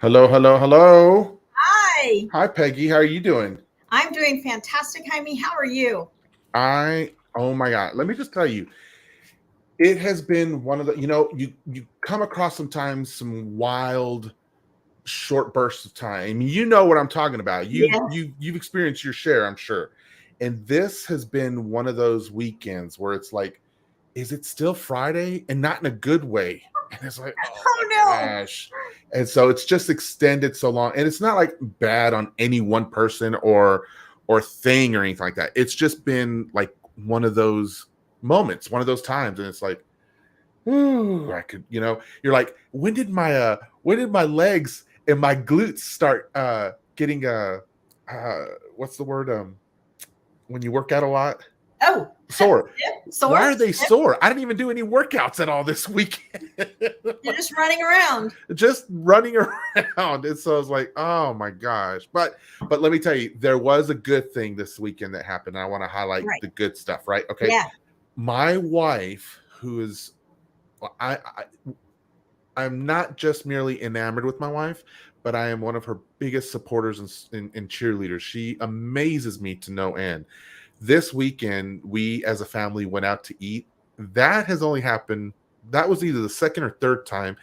Hello, hello, hello. Hi, Hi, Peggy. How are you doing? I'm doing fantastic. Jaime, how are you? Oh my God. Let me just tell you, it has been one of the, you come across sometimes some wild short bursts of time. You know what I'm talking about. Yes. You've experienced your share, I'm sure. And this has been one of those weekends where it's like, is it still Friday? And not in a good way. And it's like, oh my Oh no. gosh. And so it's just extended so long. And it's not like bad on any one person or thing or anything like that. It's just been like one of those moments, one of those times. And it's like, ooh, I could, you're like, when did my legs and my glutes start getting what's the word? When you work out a lot? Oh, Sore. yep. Why Sore? are they Yep. sore? I didn't even do any workouts at all this weekend. You're just running around. Just running around. And so I was like, oh my gosh. But let me tell you, there was a good thing this weekend that happened. I want to highlight Right. the good stuff, right? Okay. Yeah. My wife, who is I I'm not just merely enamored with my wife, but I am one of her biggest supporters and cheerleaders. She amazes me to no end. This weekend, we as a family went out to eat. That has only happened, that was either the second or third time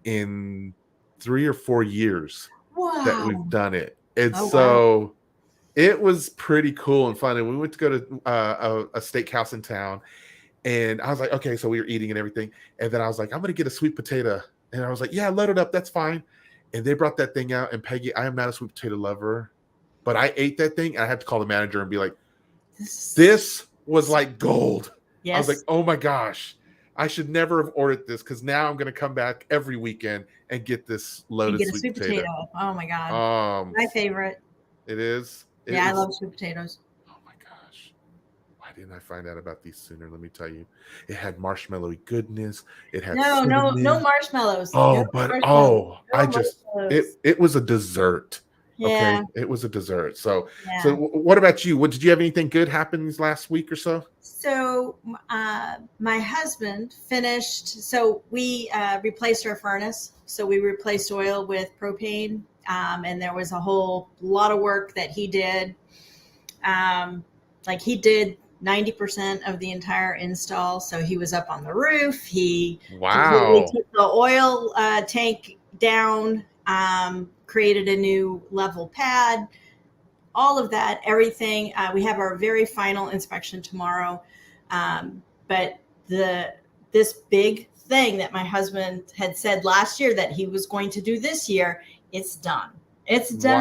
in 3 or 4 years that we've Wow. done it. And Oh wow. so it was pretty cool and fun. And we went to go to a steakhouse in town, and I was like, okay, so we were eating and everything. And then I was like, I'm going to get a sweet potato. And I was like, yeah, load it up. That's fine. And they brought that thing out. And Peggy, I am not a sweet potato lover, but I ate that thing. And I had to call the manager and be like, This this was is like gold. I was like, yes. oh my gosh, I should never have ordered this because now I'm going to come back every weekend and get this And loaded get a sweet sweet potato. potato. Oh my god. Um, My favorite. it is. Yeah, I It's. love sweet potatoes. Oh my gosh. Why didn't I find out about these sooner? Let me tell you. It had marshmallowy goodness. It had No, no, no cinnamon. marshmallows. No Oh, but marshmallows. I No just marshmallows. it was a dessert. Yeah, Okay, it was a dessert. So yeah. what about you? What did you have anything good happen these last week or so? So my husband finished. So we replaced our furnace. So we replaced oil with propane, and there was a whole lot of work that he did. Like he did 90% of the entire install. So he was up on the roof. He completely Wow. took the oil tank down, created a new level pad, all of that, everything. We have our very final inspection tomorrow. But this big thing that my husband had said last year that he was going to do this year, it's done. It's done.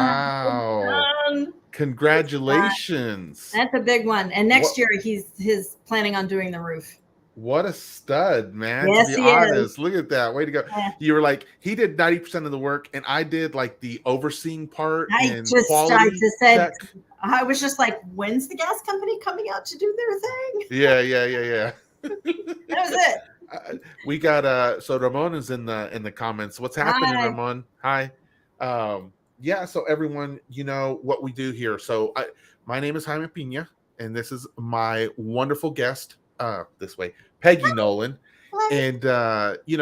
It's Wow. done. It's done. Congratulations. That's a big one. And What next year he's planning on doing the roof. what a stud, man. To Yes, be he is. honest. Look at that. Way to go. Yeah. You were like, he did 90% of the work, and I did like the overseeing part and I quality just said, check. I was just like, when's the gas company coming out to do their thing? Yeah, yeah, yeah, That was it. we got so Ramon is in the comments. What's happening, Hi. Ramon? Hi. Yeah, so everyone, you know what we do here. My name is Jaime Pina, and this is my wonderful guest, this way, Peggy Nolan. Hi. And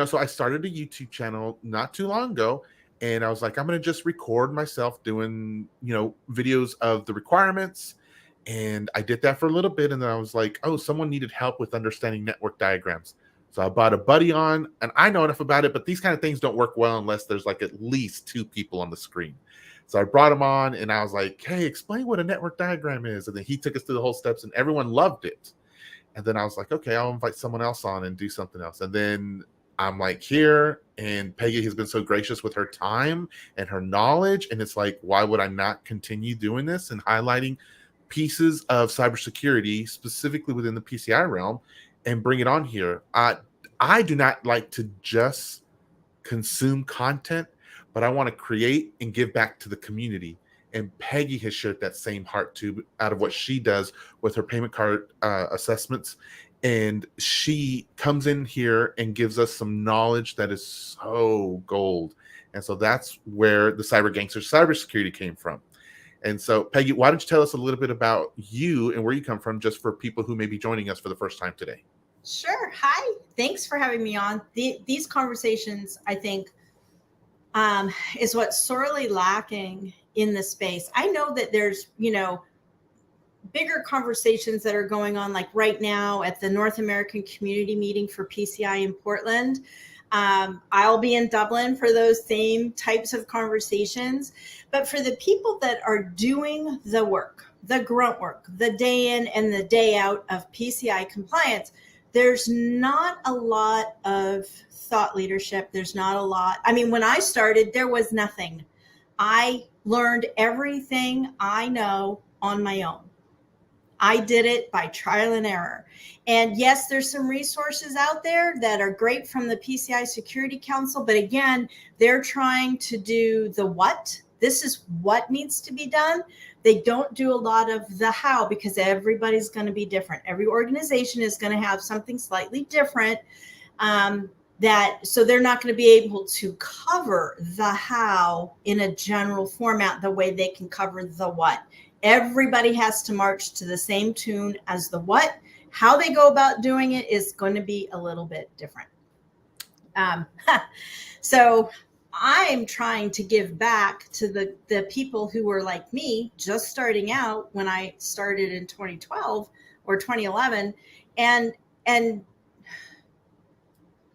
so I started a YouTube channel not too long ago, and I was like, I'm gonna just record myself doing, videos of the requirements. And I did that for a little bit, and then I was like, oh, someone needed help with understanding network diagrams. So I brought a buddy on, and I know enough about it, but these kind of things don't work well unless there's like at least two people on the screen. So I brought him on, and I was like, hey, explain what a network diagram is. And then he took us through the whole steps, and everyone loved it. And then I was like, okay, I'll invite someone else on and do something else. And then I'm like here, and Peggy has been so gracious with her time and her knowledge. And it's like, why would I not continue doing this and highlighting pieces of cybersecurity, specifically within the PCI realm, and bring it on here? I do not like to just consume content, but I want to create and give back to the community. And Peggy has shared that same heart too, out of what she does with her payment card assessments. And she comes in here and gives us some knowledge that is so gold. And so that's where the CyberGangsters CyberSecurity came from. And so, Peggy, why don't you tell us a little bit about you and where you come from, just for people who may be joining us for the first time today? Sure. Hi. Thanks for having me on. These conversations, I think, is what's sorely lacking in the space. I know that there's, bigger conversations that are going on, like right now at the North American Community Meeting for PCI in Portland. I'll be in Dublin for those same types of conversations. But for the people that are doing the work, the grunt work, the day in and the day out of PCI compliance, there's not a lot of thought leadership. There's not a lot. I mean, when I started, there was nothing. I learned everything I know on my own. I did it by trial and error. And yes, there's some resources out there that are great from the PCI Security Council, but again, they're trying to do the what. This is what needs to be done. They don't do a lot of the how, because everybody's going to be different. Every organization is going to have something slightly different. So they're not going to be able to cover the how in a general format the way they can cover the what. Everybody has to march to the same tune as the what. How they go about doing it is going to be a little bit different. So I'm trying to give back to the people who were like me, just starting out when I started in 2012 or 2011. And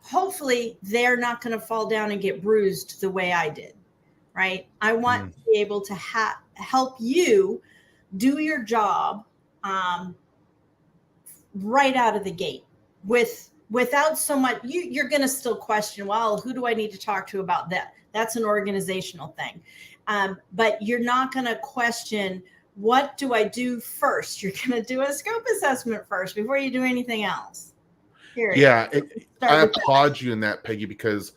hopefully they're not going to fall down and get bruised the way I did, right? I want to be able to help you do your job right out of the gate without so much. You're going to still question, well, who do I need to talk to about that? That's an organizational thing. But you're not going to question, what do I do first? You're going to do a scope assessment first before you do anything else. Period. Yeah, I applaud you in that, Peggy, because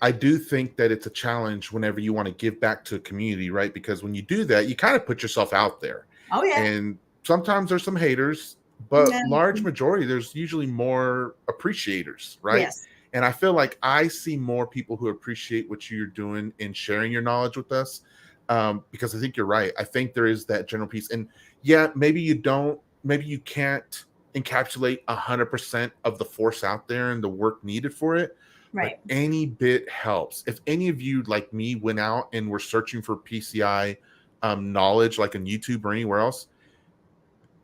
I do think that it's a challenge whenever you want to give back to a community, right? Because when you do that, you kind of put yourself out there. Oh, yeah. And sometimes there's some haters, but large majority, there's usually more appreciators, right? Yes. And I feel like I see more people who appreciate what you're doing and sharing your knowledge with us, because I think you're right. I think there is that general piece. And yeah, maybe you can't encapsulate 100% of the force out there and the work needed for it. Right. But any bit helps. If any of you, like me, went out and were searching for PCI knowledge, like on YouTube or anywhere else,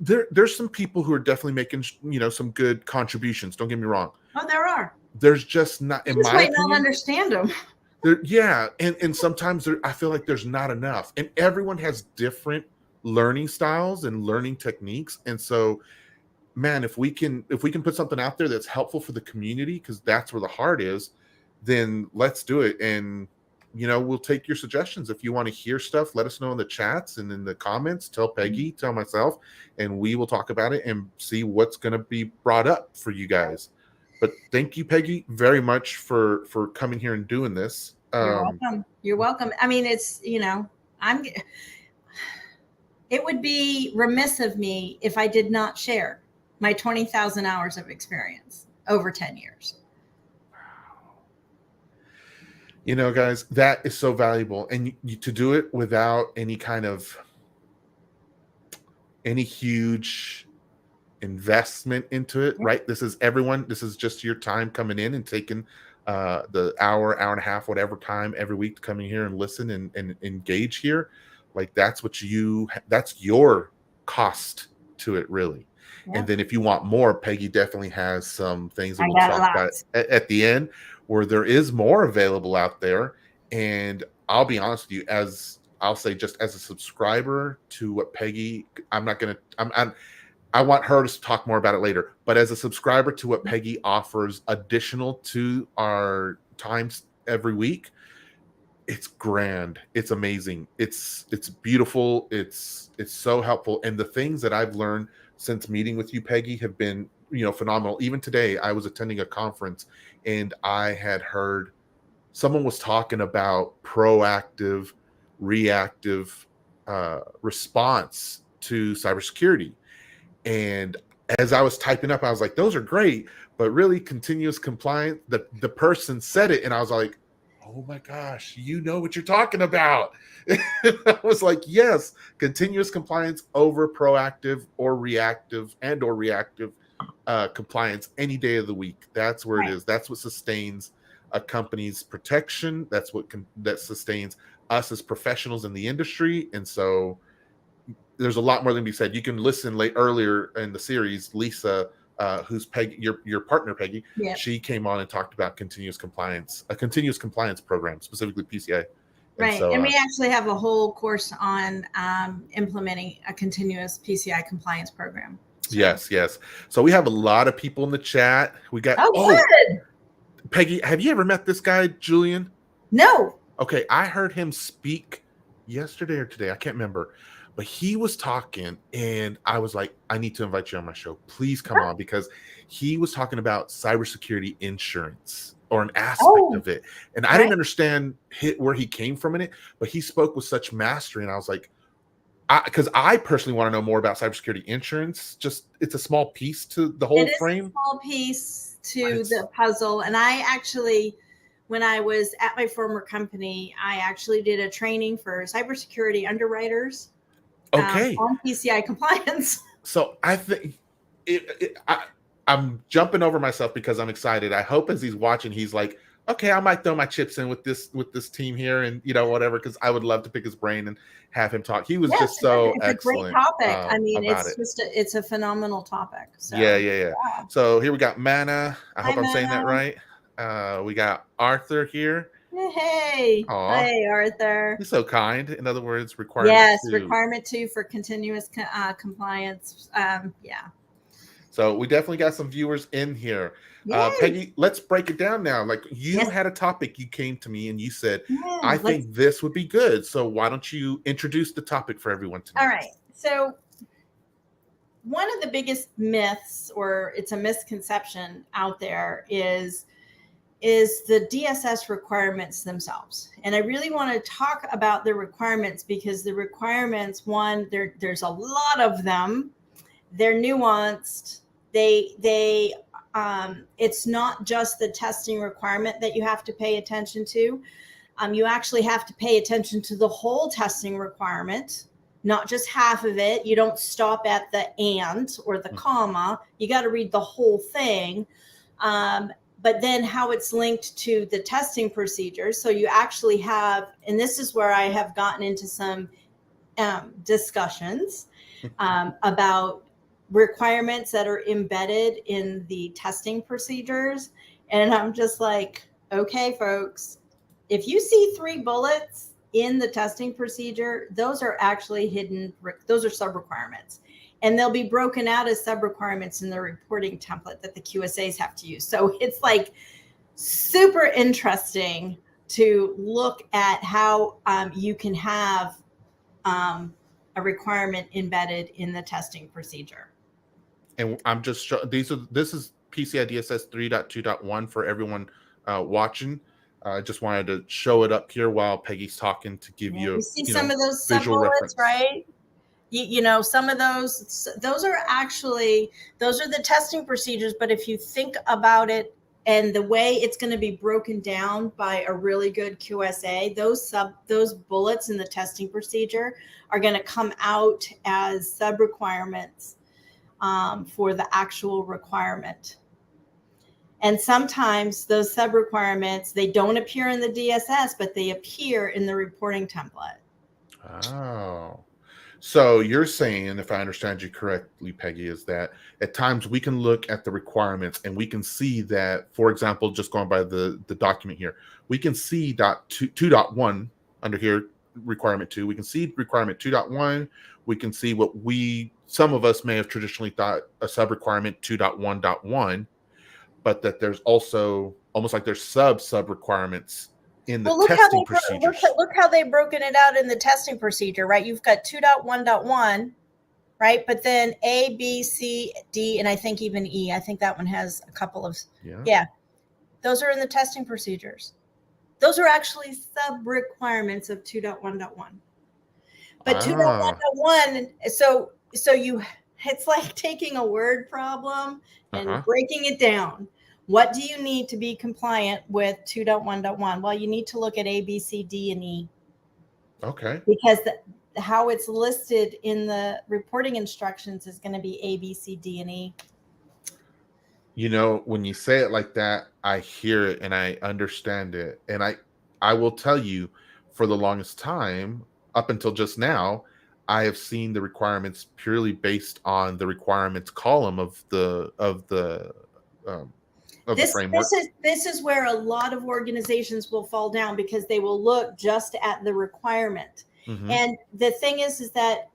there's some people who are definitely making some good contributions. Don't get me wrong. Oh, there are. There's just not, in my opinion, not understand them. And sometimes I feel like there's not enough. And everyone has different learning styles and learning techniques. And so, man, if we can put something out there that's helpful for the community, because that's where the heart is, then let's do it. And we'll take your suggestions. If you want to hear stuff, let us know in the chats and in the comments. Tell Peggy, tell myself, and we will talk about it and see what's going to be brought up for you guys. But thank you, Peggy, very much for coming here and doing this. You're welcome. You're welcome. I mean, it's, it would be remiss of me if I did not share my 20,000 hours of experience over 10 years. Guys, that is so valuable. And to do it without any huge investment into it, right? This is just your time coming in and taking the hour and a half, whatever time every week to come in here and listen and engage here. Like that's your cost to it, really. Yeah. And then if you want more, Peggy definitely has some things that we'll talk about at the end, where there is more available out there. And I'll be honest with you, just as a subscriber to what Peggy, I want her to talk more about it later, but as a subscriber to what Peggy offers additional to our times every week, it's grand. It's amazing. It's beautiful. It's so helpful. And the things that I've learned since meeting with you, Peggy, have been, phenomenal. Even today, I was attending a conference and I had heard someone was talking about proactive, reactive response to cybersecurity. And as I was typing up, I was like, those are great, but really continuous compliance, the person said it. And I was like, oh my gosh, you know what you're talking about. I was like, yes, continuous compliance over proactive or reactive compliance any day of the week. That's where it is. That's what sustains a company's protection. That's what that sustains us as professionals in the industry. And so there's a lot more than be said. You can listen earlier in the series. Lisa, who's Peggy, your partner Peggy, Yep. she came on and talked about continuous compliance, a continuous compliance program, specifically PCI. Right. So, and we actually have a whole course on implementing a continuous PCI compliance program. So. Yes. So we have a lot of people in the chat. We got good. Peggy, have you ever met this guy, Julian? No. Okay, I heard him speak yesterday or today. I can't remember. But he was talking, and I was like, I need to invite you on my show. Please come on, because he was talking about cybersecurity insurance, or an aspect of it. And I didn't understand where he came from in it, but he spoke with such mastery. And I was like, because I personally want to know more about cybersecurity insurance. Just, it's a small piece to the whole frame. It is a small piece to the puzzle. And I actually, when I was at my former company, I actually did a training for cybersecurity underwriters. On PCI compliance. So I think I'm jumping over myself because I'm excited. I hope as he's watching, he's like, okay, I might throw my chips in with this team here, and you whatever, because I would love to pick his brain and have him talk. He was just so excellent. It's a great topic. I mean, it's a phenomenal topic. So, yeah. So here we got Mana. I hope I'm saying that right. We got Arthur here. Hey, hey, Arthur. He's so kind. In other words, requirement 2. Requirement 2 for continuous compliance. So we definitely got some viewers in here. Peggy, let's break it down now. Like, you had a topic, you came to me and you said, I think this would be good. So why don't you introduce the topic for everyone tonight? All right. So one of the biggest myths, or it's a misconception out there, is the DSS requirements themselves. And I really want to talk about the requirements, because the requirements, one, there's a lot of them. They're nuanced. It's not just the testing requirement that you have to pay attention to. You actually have to pay attention to the whole testing requirement, not just half of it. You don't stop at the and or the comma. You got to read the whole thing. But then how it's linked to the testing procedures. So you actually have, and this is where I have gotten into some discussions about requirements that are embedded in the testing procedures. And I'm just like, okay, folks, if you see 3 bullets in the testing procedure, those are actually hidden, those are sub-requirements. And they'll be broken out as sub-requirements in the reporting template that the QSAs have to use. So it's like super interesting to look at how you can have a requirement embedded in the testing procedure. And I'm just this is PCI DSS 3.2.1 for everyone watching. I just wanted to show it up here while Peggy's talking to give you see some of those visual reference, right? You know, some of those are the testing procedures. But if you think about it and the way it's going to be broken down by a really good QSA, those bullets in the testing procedure are going to come out as sub requirements for the actual requirement. And sometimes those sub requirements, they don't appear in the DSS, but they appear in the reporting template. Oh. So you're saying, if I understand you correctly, Peggy, is that at times we can look at the requirements and we can see that, for example, just going by the document here, we can see 2.1 under here, requirement 2. We can see requirement 2.1. We can see what some of us may have traditionally thought a sub requirement 2.1.1, but that there's also almost like there's sub requirements in the testing procedures. Look how they've broken it out in the testing procedure, right? You've got 2.1.1, right? But then A, B, C, D, and I think even E. I think that one has a couple of, those are in the testing procedures. Those are actually sub requirements of 2.1.1. But 2.1.1, so it's like taking a word problem and breaking it down. What do you need to be compliant with 2.1.1? Well, you need to look at A, B, C, D, and E. Okay. Because how it's listed in the reporting instructions is going to be A, B, C, D, and E. When you say it like that, I hear it and I understand it. And I will tell you, for the longest time, up until just now, I have seen the requirements purely based on the requirements column um, of the This this framework. is this is where a lot of organizations will fall down, because they will look just at the requirement. Hmm. And the thing is that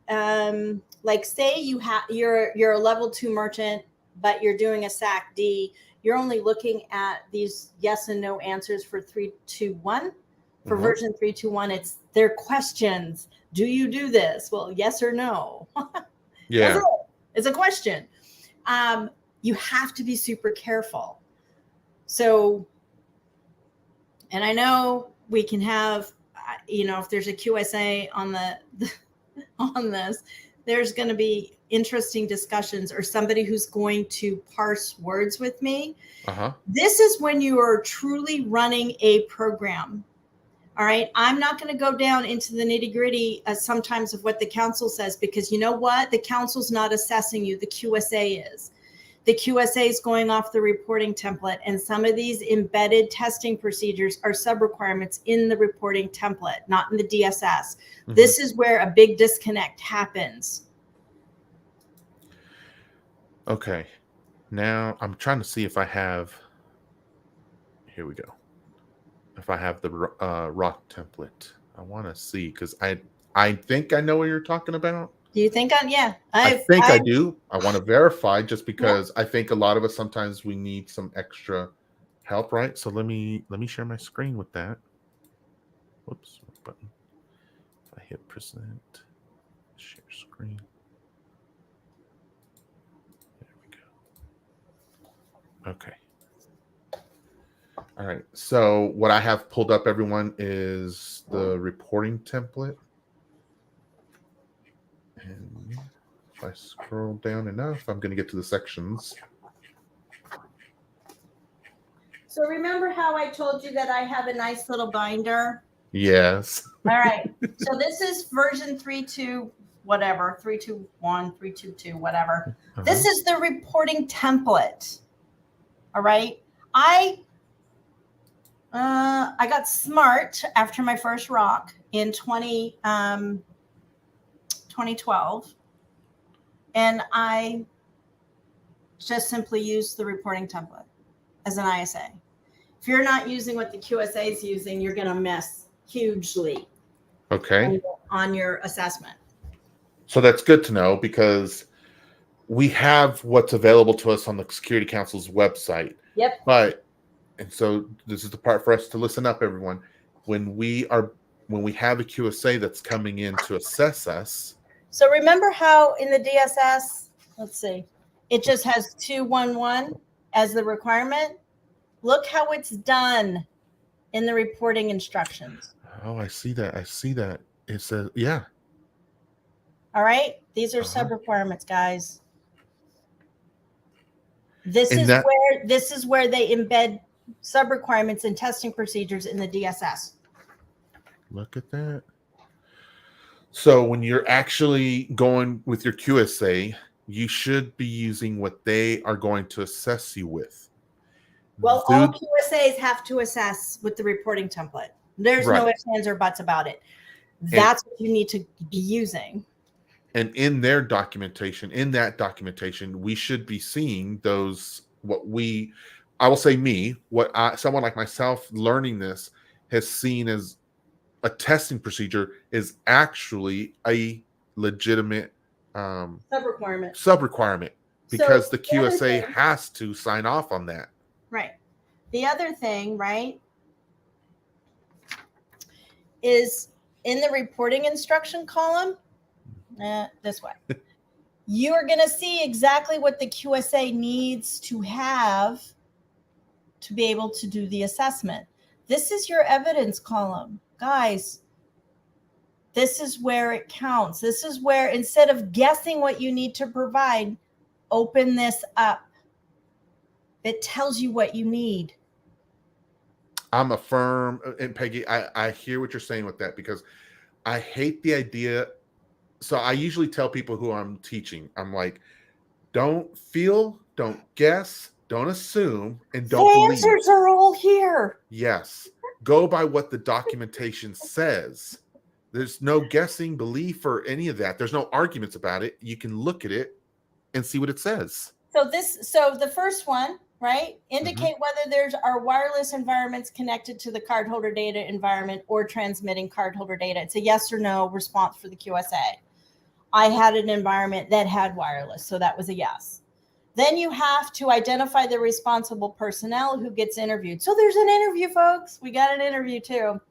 like, say you're a level 2 merchant, but you're doing a SAC-D. You're only looking at these yes and no answers for 321. For Uh-huh. version 321, it's their questions. Do you do this? Well, yes or no. That's Yeah. it. It's a question. You have to be super careful. So, and I know we can have, if there's a QSA on on this, there's going to be interesting discussions, or somebody who's going to parse words with me. Uh-huh. This is when you are truly running a program. All right. I'm not going to go down into the nitty gritty sometimes of what the council says, because you know what? The council's not assessing you. The QSA is. The QSA is going off the reporting template, and some of these embedded testing procedures are sub-requirements in the reporting template, not in the DSS. Mm-hmm. This is where a big disconnect happens. Okay. Now I'm trying to see if I have. Here we go. If I have the rock template, I want to see, because I think I know what you're talking about. Do you think I think I do. I want to verify, just because I think a lot of us sometimes we need some extra help, right? So let me share my screen with that. Whoops, button. If I hit present, share screen. There we go. Okay. All right. So what I have pulled up, everyone, is the reporting template. And if I scroll down enough, I'm going to get to the sections. So remember how I told you that I have a nice little binder? Yes. All right. So this is version 3.2, whatever, 3.2.1, 3.2.2, whatever. Uh-huh. This is the reporting template. All right. I got smart after my first rock in 2012. And I just simply used the reporting template as an ISA. If you're not using what the QSA is using, you're going to miss hugely. Okay. On your assessment. So that's good to know, because we have what's available to us on the Security Council's website. Yep. And so this is the part for us to listen up, everyone. When we have a QSA that's coming in to assess us. So remember how in the DSS, let's see, it just has 211 as the requirement. Look how it's done in the reporting instructions. Oh, I see that. It says, yeah. All right. These are sub-requirements, guys. This is where they embed sub-requirements and testing procedures in the DSS. Look at that. So when you're actually going with your QSA, you should be using what they are going to assess you with. Well, all QSAs have to assess with the reporting template. There's no ifs, ands, or buts about it. That's what you need to be using. And in their documentation, we should be seeing those, someone like myself learning this has seen as a testing procedure is actually a legitimate sub-requirement, because the QSA has to sign off on that. Right. The other thing, right, is in the reporting instruction column, this way, you are going to see exactly what the QSA needs to have to be able to do the assessment. This is your evidence column. Guys, this is where it counts. This is where, instead of guessing what you need to provide, open this up. It tells you what you need. I'm a firm, and Peggy, I hear what you're saying with that, because I hate the idea. So I usually tell people who I'm teaching, I'm like, don't guess, Don't assume and don't The believe. answers are all here. Yes. Go by what the documentation says. There's no guessing, belief, or any of that. There's no arguments about it. You can look at it and see what it says. So the first one, right? Indicate whether there are wireless environments connected to the cardholder data environment or transmitting cardholder data. It's a yes or no response for the QSA. I had an environment that had wireless, so that was a yes. Then you have to identify the responsible personnel who gets interviewed. So there's an interview, folks. We got an interview too.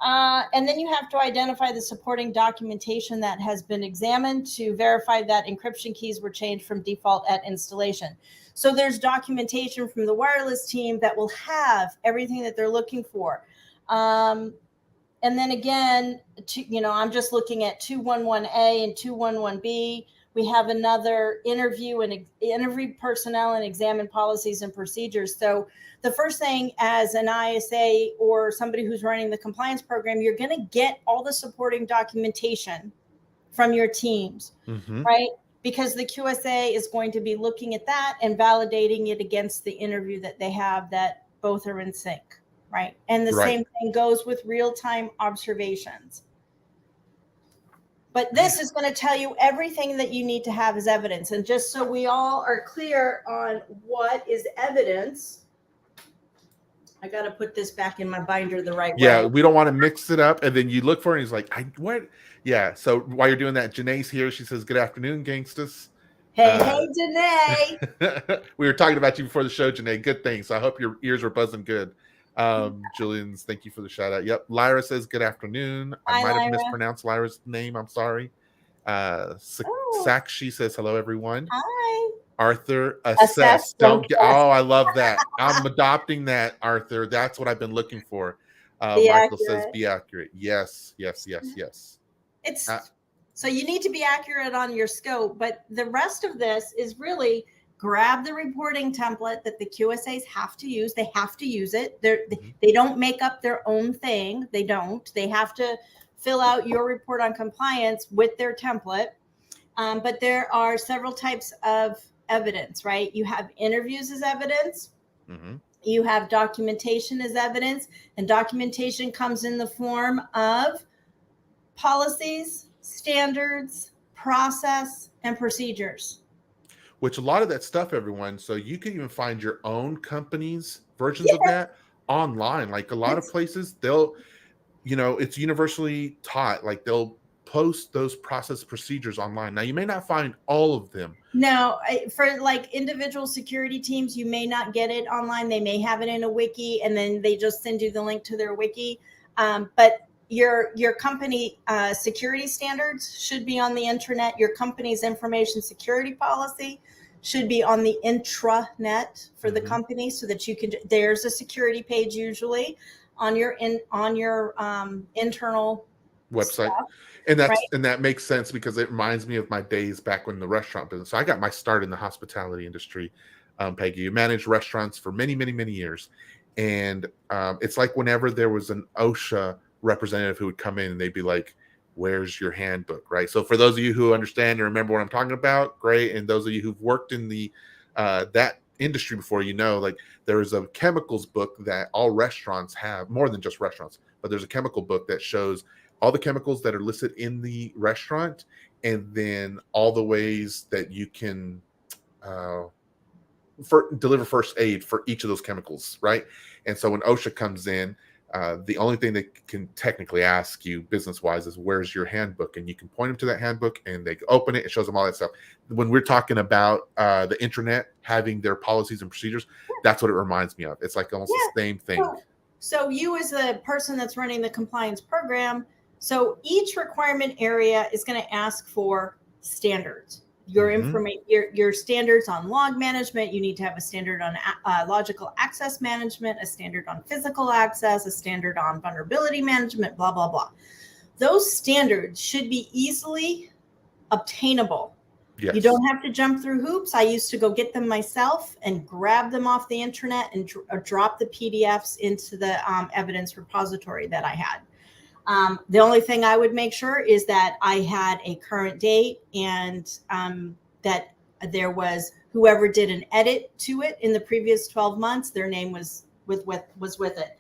And then you have to identify the supporting documentation that has been examined to verify that encryption keys were changed from default at installation. So there's documentation from the wireless team that will have everything that they're looking for. And then again, I'm just looking at 211A and 211B. We have another interview personnel and examine policies and procedures. So the first thing, as an ISA or somebody who's running the compliance program, you're going to get all the supporting documentation from your teams, right? Because the QSA is going to be looking at that and validating it against the interview that they have, that both are in sync, right? And the same thing goes with real-time observations. But this is going to tell you everything that you need to have as evidence. And just so we all are clear on what is evidence, I got to put this back in my binder the right way. Yeah, we don't want to mix it up. And then you look for it and he's like, what? Yeah. So while you're doing that, Janae's here. She says, good afternoon, gangsters. Hey, Janae. We were talking about you before the show, Janae. Good thing. So I hope your ears were buzzing good. Julian's, thank you for the shout out. Yep. Lyra says, good afternoon. I might have mispronounced Lyra's name. I'm sorry. Sakshi says, hello, everyone. Hi. Arthur, assess. I love that. I'm adopting that, Arthur. That's what I've been looking for. Michael says, be accurate. Yes. It's so you need to be accurate on your scope, but the rest of this is really grab the reporting template that the QSAs have to use. They have to use it. They don't make up their own thing. They don't. They have to fill out your report on compliance with their template. But there are several types of evidence, right? You have interviews as evidence. You have documentation as evidence, and documentation comes in the form of policies, standards, process, and procedures. Which a lot of that stuff, everyone, so you can even find your own company's versions of that online. Like a lot of places, they'll, it's universally taught. Like they'll post those process procedures online. Now, you may not find all of them. No, for like individual security teams, you may not get it online. They may have it in a wiki, and then they just send you the link to their wiki. But your company security standards should be on the intranet. Your company's information security policy should be on the intranet for the company, so that you can. There's a security page usually on your internal website, stuff, and that makes sense because it reminds me of my days back when the restaurant business. So I got my start in the hospitality industry. Peggy, you managed restaurants for many years, and it's like whenever there was an OSHA representative who would come in and they'd be like, where's your handbook, right? So for those of you who understand and remember what I'm talking about, great. And those of you who've worked in the that industry before, like there is a chemicals book that all restaurants have, more than just restaurants, but there's a chemical book that shows all the chemicals that are listed in the restaurant, and then all the ways that you can deliver first aid for each of those chemicals, right? And so when OSHA comes in, the only thing they can technically ask you business-wise is, where's your handbook? And you can point them to that handbook and they open it. It shows them all that stuff. When we're talking about the intranet having their policies and procedures, that's what it reminds me of. It's like almost the same thing. So you, as the person that's running the compliance program, so each requirement area is going to ask for standards. Your information, your standards on log management. You need to have a standard on logical access management, a standard on physical access, a standard on vulnerability management, blah, blah, blah. Those standards should be easily obtainable. Yes. You don't have to jump through hoops. I used to go get them myself and grab them off the internet and drop the PDFs into the evidence repository that I had. The only thing I would make sure is that I had a current date and that there was whoever did an edit to it in the previous 12 months, their name was with it.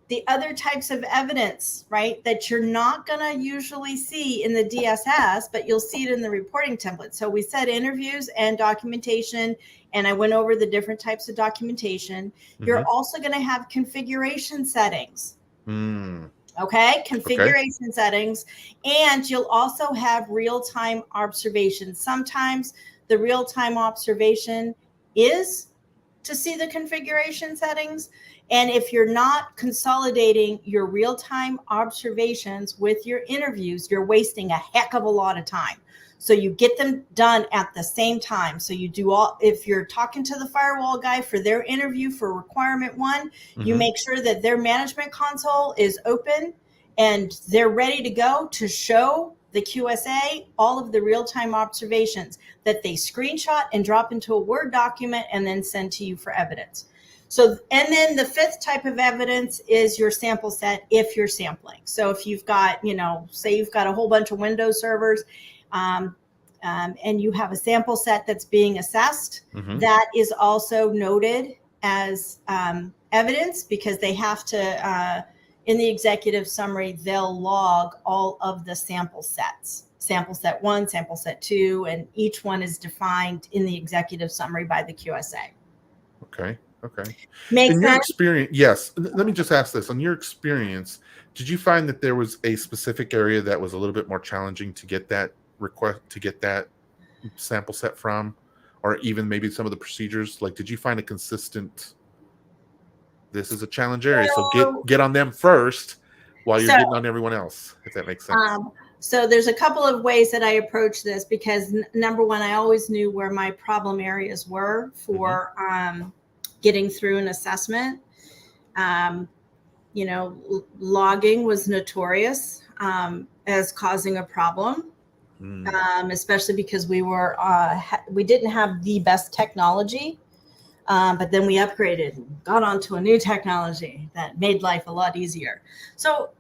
The other types of evidence, right, that you're not going to usually see in the DSS, but you'll see it in the reporting template. So we said interviews and documentation, and I went over the different types of documentation. You're also going to have configuration settings. Okay, configuration settings, and you'll also have real-time observation. Sometimes the real-time observation is to see the configuration settings. And if you're not consolidating your real-time observations with your interviews, you're wasting a heck of a lot of time. So you get them done at the same time. So you do all, if you're talking to the firewall guy for their interview for requirement 1, you make sure that their management console is open and they're ready to go to show the QSA all of the real-time observations that they screenshot and drop into a Word document and then send to you for evidence. So, and then the 5th type of evidence is your sample set if you're sampling. So if you've got, say you've got a whole bunch of Windows servers and you have a sample set that's being assessed, that is also noted as evidence, because they have to, in the executive summary, they'll log all of the sample sets. Sample set 1, sample set 2, and each one is defined in the executive summary by the QSA. Okay. Makes in sense? your experience, yes. Let me just ask this. On your experience, did you find that there was a specific area that was a little bit more challenging to get that sample set from, or even maybe some of the procedures? Like, did you find a consistent, this is a challenge area, so get on them first while you're getting on everyone else, if that makes sense? So there's a couple of ways that I approach this, because number one, I always knew where my problem areas were for getting through an assessment. Logging was notorious as causing a problem, especially because we didn't have the best technology, but then we upgraded and got onto a new technology that made life a lot easier. So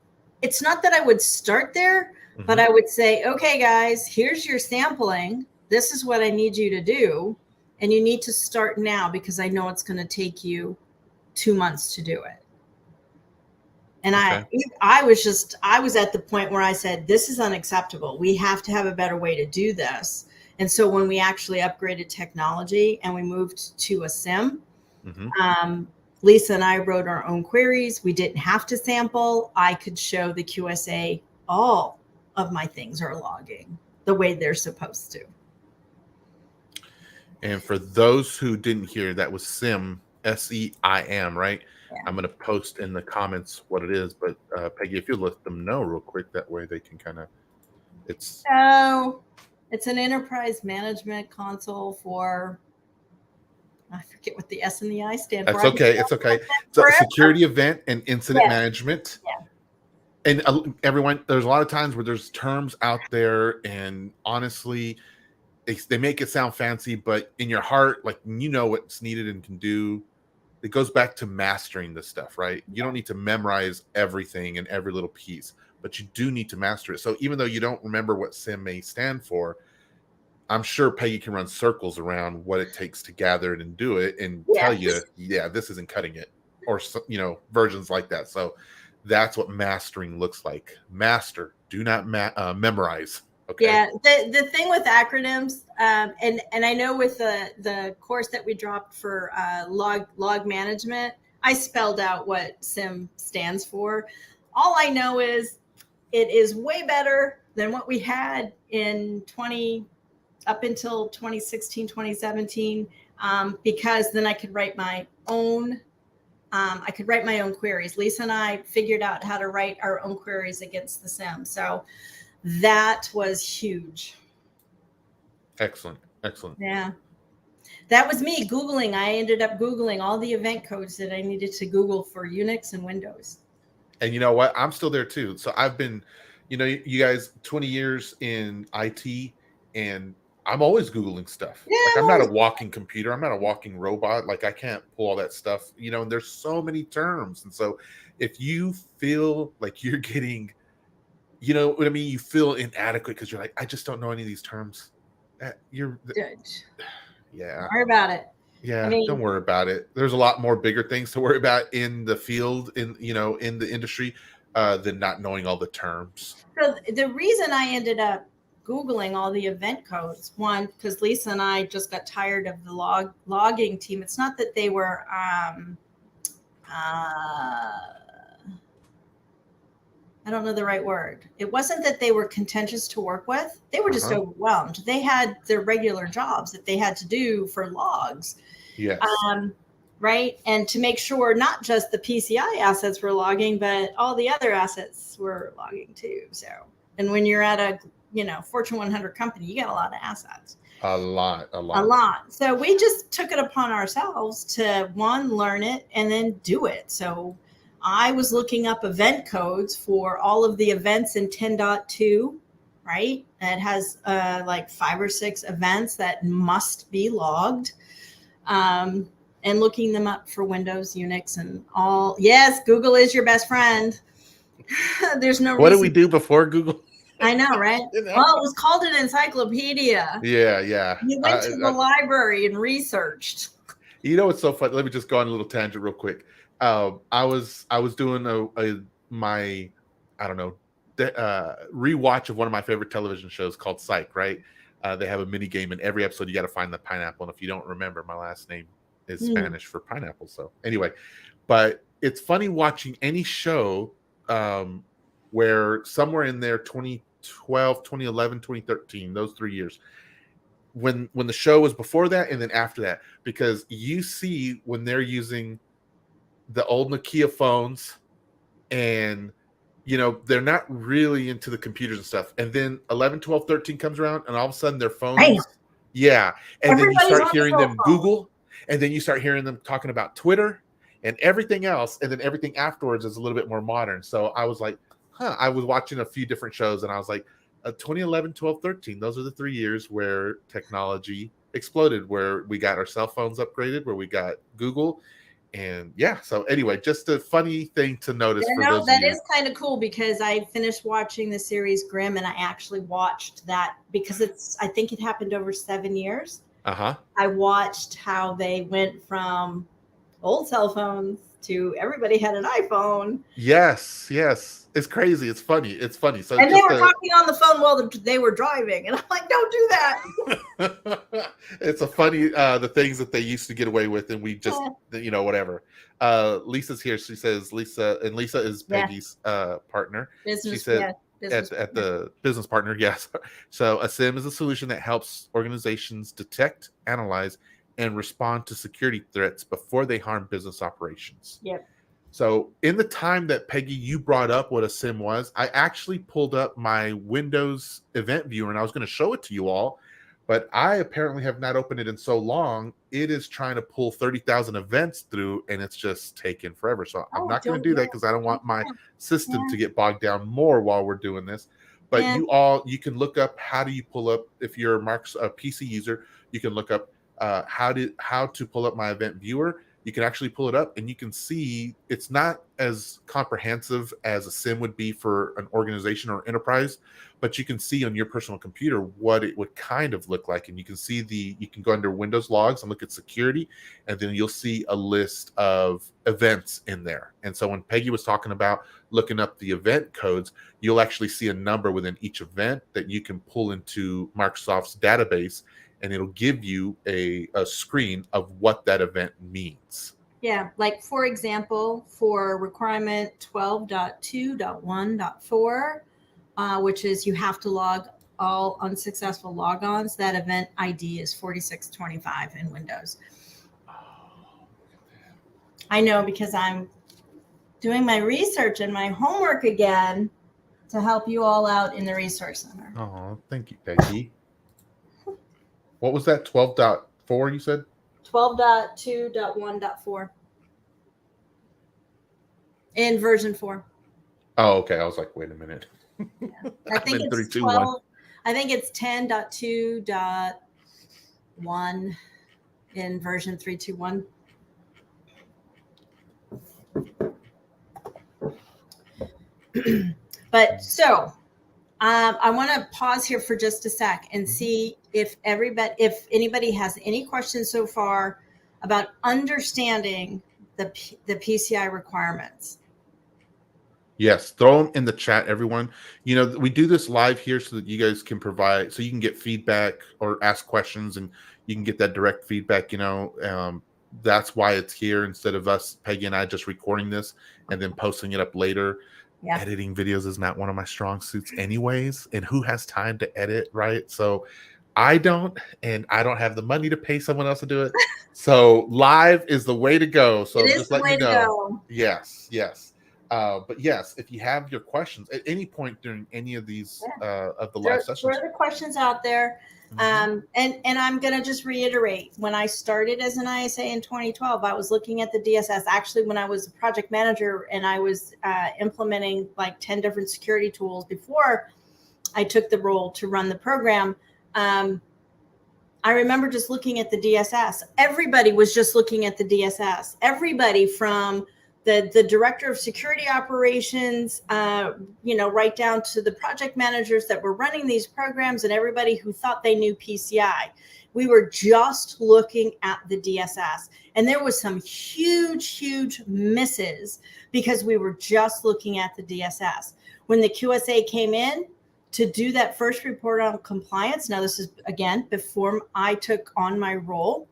it's not that I would start there, but I would say, okay, guys, here's your sampling. This is what I need you to do. And you need to start now, because I know it's going to take you 2 months to do it. And I was at the point where I said, this is unacceptable. We have to have a better way to do this. And so when we actually upgraded technology and we moved to a SIM, Lisa and I wrote our own queries. We didn't have to sample. I could show the QSA all of my things are logging the way they're supposed to. And for those who didn't hear, that was SIM, SEIM, right? Yeah. I'm going to post in the comments what it is, but Peggy, if you let them know real quick, that way they can kind of, it's an enterprise management console for, I forget what the S and the I stand for. That's okay. It's okay. So security event and incident management. Yeah. And everyone, there's a lot of times where there's terms out there, and honestly, they make it sound fancy, but in your heart, like, what's needed and can do. It goes back to mastering this stuff, right? You don't need to memorize everything and every little piece, but you do need to master it. So even though you don't remember what SIM may stand for, I'm sure Peggy can run circles around what it takes to gather it and do it and tell you, this isn't cutting it, or, versions like that. So that's what mastering looks like. Master, do not memorize. Okay. Yeah, the thing with acronyms, and I know with the course that we dropped for log management, I spelled out what SIM stands for. All I know is it is way better than what we had in up until 2016, 2017, because then I could write my own. I could write my own queries. Lisa and I figured out how to write our own queries against the SIM. So that was huge. Excellent. Yeah. That was me Googling. I ended up Googling all the event codes that I needed to Google for Unix and Windows. And you know what? I'm still there too. So I've been, you guys, 20 years in IT, and I'm always Googling stuff. Yeah, like, I'm not a walking computer. I'm not a walking robot. Like, I can't pull all that stuff, and there's so many terms. And so if you feel like you're getting, what I mean? You feel inadequate because you're like, I just don't know any of these terms. You're good. Yeah. Don't worry about it. Yeah, I mean, don't worry about it. There's a lot more bigger things to worry about in the field, in in the industry, than not knowing all the terms. so the reason I ended up Googling all the event codes, one, because Lisa and I just got tired of the logging team. It's not that they were I don't know the right word. It wasn't that they were contentious to work with. They were just overwhelmed. They had their regular jobs that they had to do for logs. Yes. Right. And to make sure not just the PCI assets were logging, but all the other assets were logging too. So, and when you're at a, Fortune 100 company, you got a lot of assets. A lot. A lot. So we just took it upon ourselves to, one, learn it and then do it. So I was looking up event codes for all of the events in 10.2, right? That has like 5 or 6 events that must be logged, and looking them up for Windows, Unix, and all. Yes, Google is your best friend. There's no What reason. did we do before Google? I know, right? Well, it was called an encyclopedia. Yeah. You went to the library and researched. It's so funny. Let me just go on a little tangent real quick. I was doing my rewatch of one of my favorite television shows called Psych. Right? They have a mini game in every episode. You got to find the pineapple, and if you don't remember, my last name is Spanish for pineapple. So anyway, but it's funny watching any show where somewhere in there 2012, 2011, 2013, those 3 years, when the show was before that and then after that, because you see when they're using the old Nokia phones and they're not really into the computers and stuff, and then 11, 12, 13 comes around and all of a sudden their phones and then you start hearing them Google, and then you start hearing them talking about Twitter and everything else, and then everything afterwards is a little bit more modern. So I was like, I was watching a few different shows and I was like, 2011, 12, 13, those are the 3 years where technology exploded, where we got our cell phones upgraded, where we got Google. And so anyway, just a funny thing to notice. That is kind of cool, because I finished watching the series Grimm, and I actually watched that because I think it happened over 7 years. I watched how they went from old cell phones to everybody had an iPhone. Yes. It's crazy. It's funny. So, and they were talking on the phone while they were driving, and I'm like, don't do that. It's a funny the things that they used to get away with, and we just whatever. Lisa's here. She says Lisa is Peggy's partner. She said at the business partner. Yes. So a SIM is a solution that helps organizations detect, analyze, and respond to security threats before they harm business operations. Yep. So in the time that, Peggy, you brought up what a SIM was, I actually pulled up my Windows event viewer and I was going to show it to you all, but I apparently have not opened it in so long. It is trying to pull 30,000 events through and it's just taking forever. So I'm not going to do that because I don't want my system to get bogged down more while we're doing this. But you can look up, how do you pull up, if you're a PC user, you can look up how to pull up my event viewer. You can actually pull it up and you can see it's not as comprehensive as a SIM would be for an organization or enterprise, but you can see on your personal computer what it would kind of look like. And you can see you can go under Windows logs and look at security, and then you'll see a list of events in there. And so when Peggy was talking about looking up the event codes, you'll actually see a number within each event that you can pull into Microsoft's database, and it'll give you a screen of what that event means. Yeah, like for example, for requirement 12.2.1.4, which is you have to log all unsuccessful logons, that event ID is 4625 in Windows. I know, because I'm doing my research and my homework again to help you all out in the Resource Center. Oh, thank you, Peggy. What was that? 12.4 you said? 12.2.1.4 in version 4. Oh, okay. I was like, wait a minute. Yeah. I think it's 3, 2, 12. 1. I think it's 10.2.1 in version 3.2.1. But so I want to pause here for just a sec and see if anybody has any questions so far about understanding the PCI requirements. Yes, throw them in the chat, everyone. You know, we do this live here so that you guys can provide, so you can get feedback or ask questions, and you can get that direct feedback. You know, that's why it's here instead of us, Peggy and I, just recording this and then posting it up later. Yeah. Editing videos is not one of my strong suits, anyways. And who has time to edit, right? So I don't, and I don't have the money to pay someone else to do it. So live is the way to go. So It is just the let way you to know. go. Yes, yes. But yes, if you have your questions at any point during any of these of the live sessions, throw the questions out there. And I'm going to just reiterate, when I started as an ISA in 2012, I was looking at the DSS. Actually, when I was a project manager and I was implementing like 10 different security tools before I took the role to run the program, I remember just looking at the DSS. Everybody was just looking at the DSS. Everybody from the director of security operations, right down to the project managers that were running these programs and everybody who thought they knew PCI. We were just looking at the DSS. And there was some huge, huge misses because we were just looking at the DSS. When the QSA came in to do that first report on compliance, now this is, again, before I took on my role,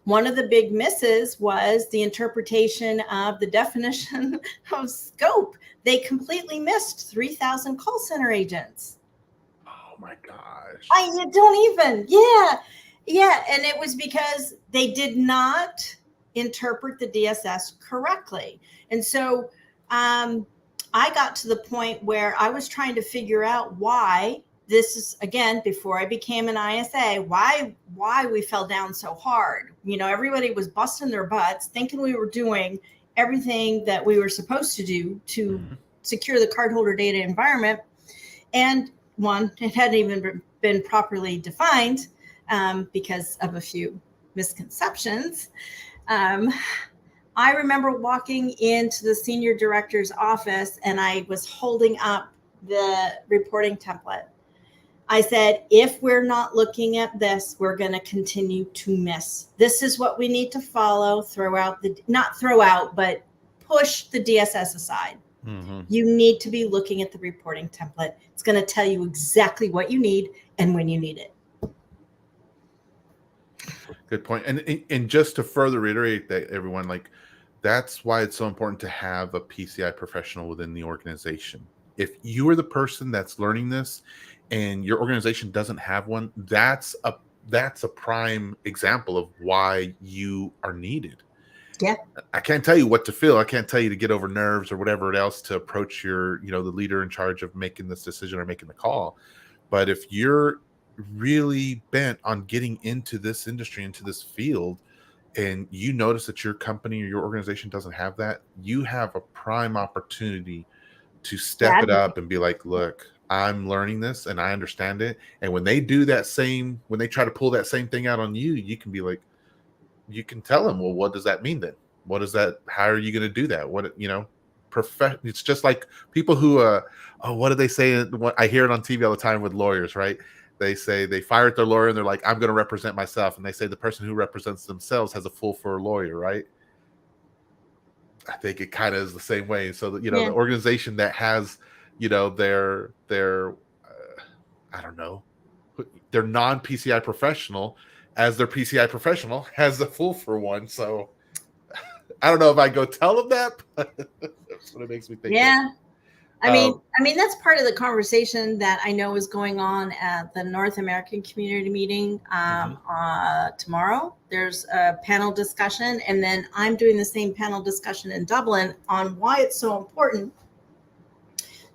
one of the big misses was the interpretation of the definition of scope. They completely missed 3,000 call center agents. Oh my gosh. You don't even, yeah. And it was because they did not interpret the DSS correctly. And so I got to the point where I was trying to figure out why. This is, again, before I became an ISA, why we fell down so hard. You know, everybody was busting their butts thinking we were doing everything that we were supposed to do to secure the cardholder data environment. And one, it hadn't even been properly defined because of a few misconceptions. I remember walking into the senior director's office and I was holding up the reporting template. I said, if we're not looking at this, we're going to continue to miss. This is what we need to follow, not throw out, but push the DSS aside. You need to be looking at the reporting template. It's going to tell you exactly what you need and when you need it. Good point. And just to further reiterate that, everyone, like, that's why it's so important to have a PCI professional within the organization. If you are the person that's learning this and your organization doesn't have one, that's a prime example of why you are needed. Yeah. I can't tell you what to feel. I can't tell you to get over nerves or whatever else to approach your, the leader in charge of making this decision or making the call. But if you're really bent on getting into this industry, into this field, and you notice that your company or your organization doesn't have that, you have a prime opportunity to step it up and be like, look, I'm learning this and I understand it. And when they do when they try to pull that same thing out on you, you can be like, you can tell them, well, what does that mean then? How are you going to do that? It's just like people who, what do they say? I hear it on TV all the time with lawyers, right? They say they fired their lawyer and they're like, I'm going to represent myself. And they say the person who represents themselves has a fool for a lawyer, right? I think it kind of is the same way. So that, the organization that has, their I don't know, their non-PCI professional as their PCI professional has the fool for one. So I don't know if I go tell them that, but that's what it makes me think. Yeah. I mean, that's part of the conversation that I know is going on at the North American Community Meeting tomorrow. There's a panel discussion, and then I'm doing the same panel discussion in Dublin on why it's so important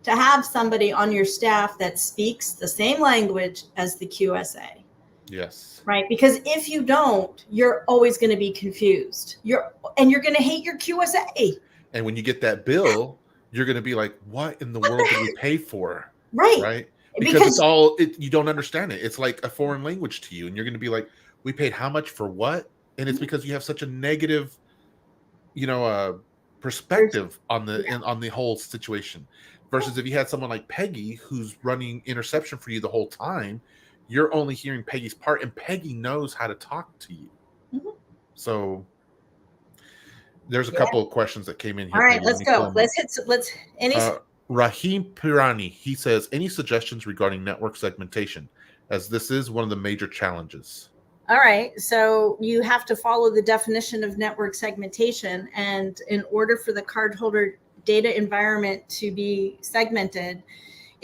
to have somebody on your staff that speaks the same language as the QSA. Yes. Right? Because if you don't, you're always going to be confused. You're going to hate your QSA. And when you get that bill, you're going to be like, what in the world did we pay for? Right. Because you don't understand it. It's like a foreign language to you. And you're going to be like, we paid how much for what? And it's because you have such a negative, perspective on the whole situation Versus if you had someone like Peggy who's running interception for you the whole time, you're only hearing Peggy's part, and Peggy knows how to talk to you. Mm-hmm. So there's a couple of questions that came in here. All right, Peggy. let's go. Rahim Pirani, he says, any suggestions regarding network segmentation, as this is one of the major challenges? All right, so you have to follow the definition of network segmentation, and in order for the cardholder data environment to be segmented,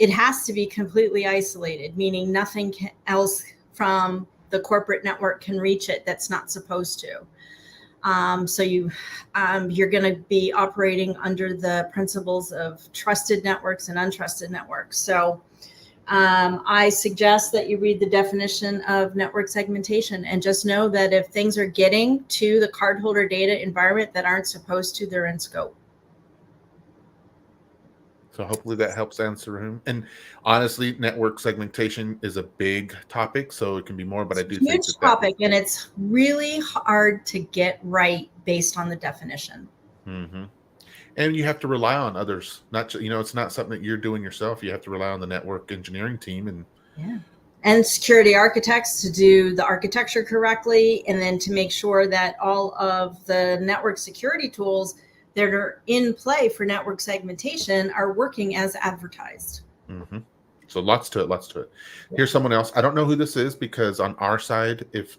it has to be completely isolated, meaning nothing else from the corporate network can reach it that's not supposed to. So you're going to be operating under the principles of trusted networks and untrusted networks. So I suggest that you read the definition of network segmentation and just know that if things are getting to the cardholder data environment that aren't supposed to, they're in scope. So hopefully that helps answer him. And honestly, network segmentation is a big topic, so it can be more, but I do think it's a huge topic, and it's really hard to get right based on the definition. Mm-hmm. And you have to rely on others. Not, it's not something that you're doing yourself. You have to rely on the network engineering team and security architects to do the architecture correctly, and then to make sure that all of the network security tools that are in play for network segmentation are working as advertised. Mm-hmm. So lots to it. Yeah. Here's someone else. I don't know who this is, because on our side, if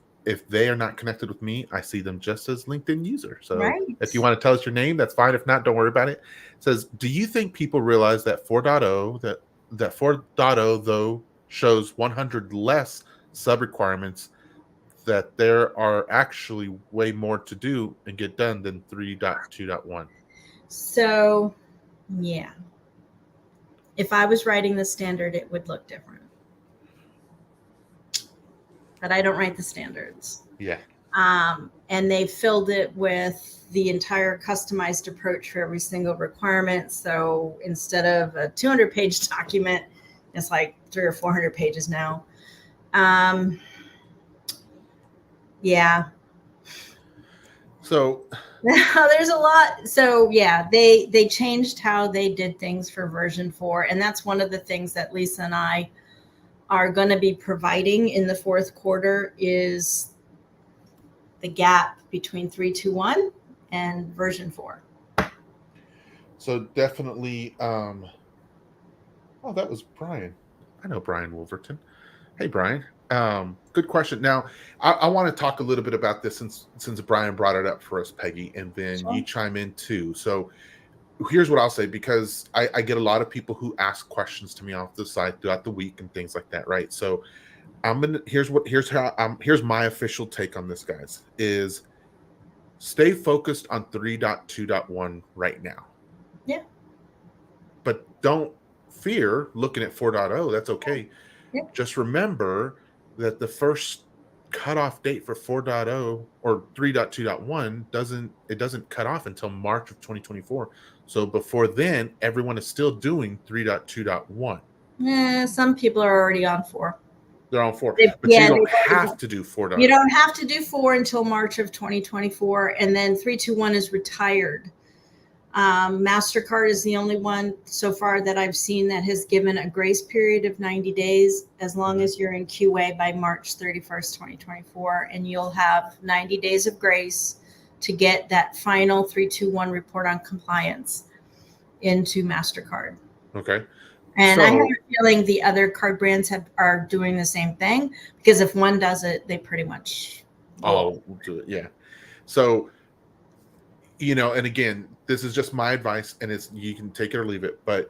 they are not connected with me, I see them just as LinkedIn user. So if you want to tell us your name, that's fine. If not, don't worry about it. It says, do you think people realize that 4.0, that 4.0 though shows 100 less sub requirements, that there are actually way more to do and get done than 3.2.1? So, yeah. If I was writing the standard, it would look different. But I don't write the standards. Yeah. And they filled it with the entire customized approach for every single requirement. So instead of a 200-page document, it's like 300 or 400 pages now. Yeah. So there's a lot. So yeah, they changed how they did things for version 4. And that's one of the things that Lisa and I are going to be providing in the fourth quarter, is the gap between 3.2.1 and version 4. So definitely, oh, that was Brian. I know Brian Wolverton. Hey, Brian. Good question. Now, I want to talk a little bit about this since Brian brought it up for us, Peggy, and then you chime in too. So here's what I'll say, because I get a lot of people who ask questions to me off the side throughout the week and things like that, right? So here's my official take on this, guys, is stay focused on 3.2.1 right now. Yeah. But don't fear looking at 4.0. That's okay. Yeah. Just remember that the first cutoff date for 4.0 or 3.2.1 doesn't cut off until March of 2024. So before then, everyone is still doing 3.2.1. Yeah, some people are already on 4. They're on 4, but you don't have to do 4.0. You don't have to do 4 until March of 2024, and then 3.2.1 is retired. MasterCard is the only one so far that I've seen that has given a grace period of 90 days, as long as you're in QA by March 31st, 2024, and you'll have 90 days of grace to get that final 3.2.1 report on compliance into MasterCard. Okay. And I have a feeling the other card brands are doing the same thing, because if one does it, they pretty much all do it. Yeah. So, and again, this is just my advice, and you can take it or leave it, but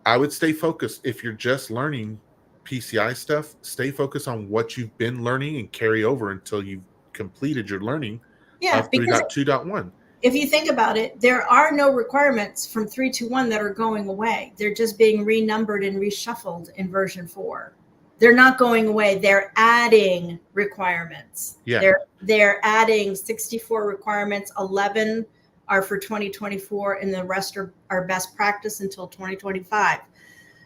I would stay focused. If you're just learning PCI stuff, stay focused on what you've been learning and carry over until you've completed your learning of 3.2.1. If you think about it, there are no requirements from 3.2.1 that are going away. They're just being renumbered and reshuffled in version 4. They're not going away. They're adding requirements. Yeah. They're adding 64 requirements. 11 are for 2024, and the rest are best practice until 2025.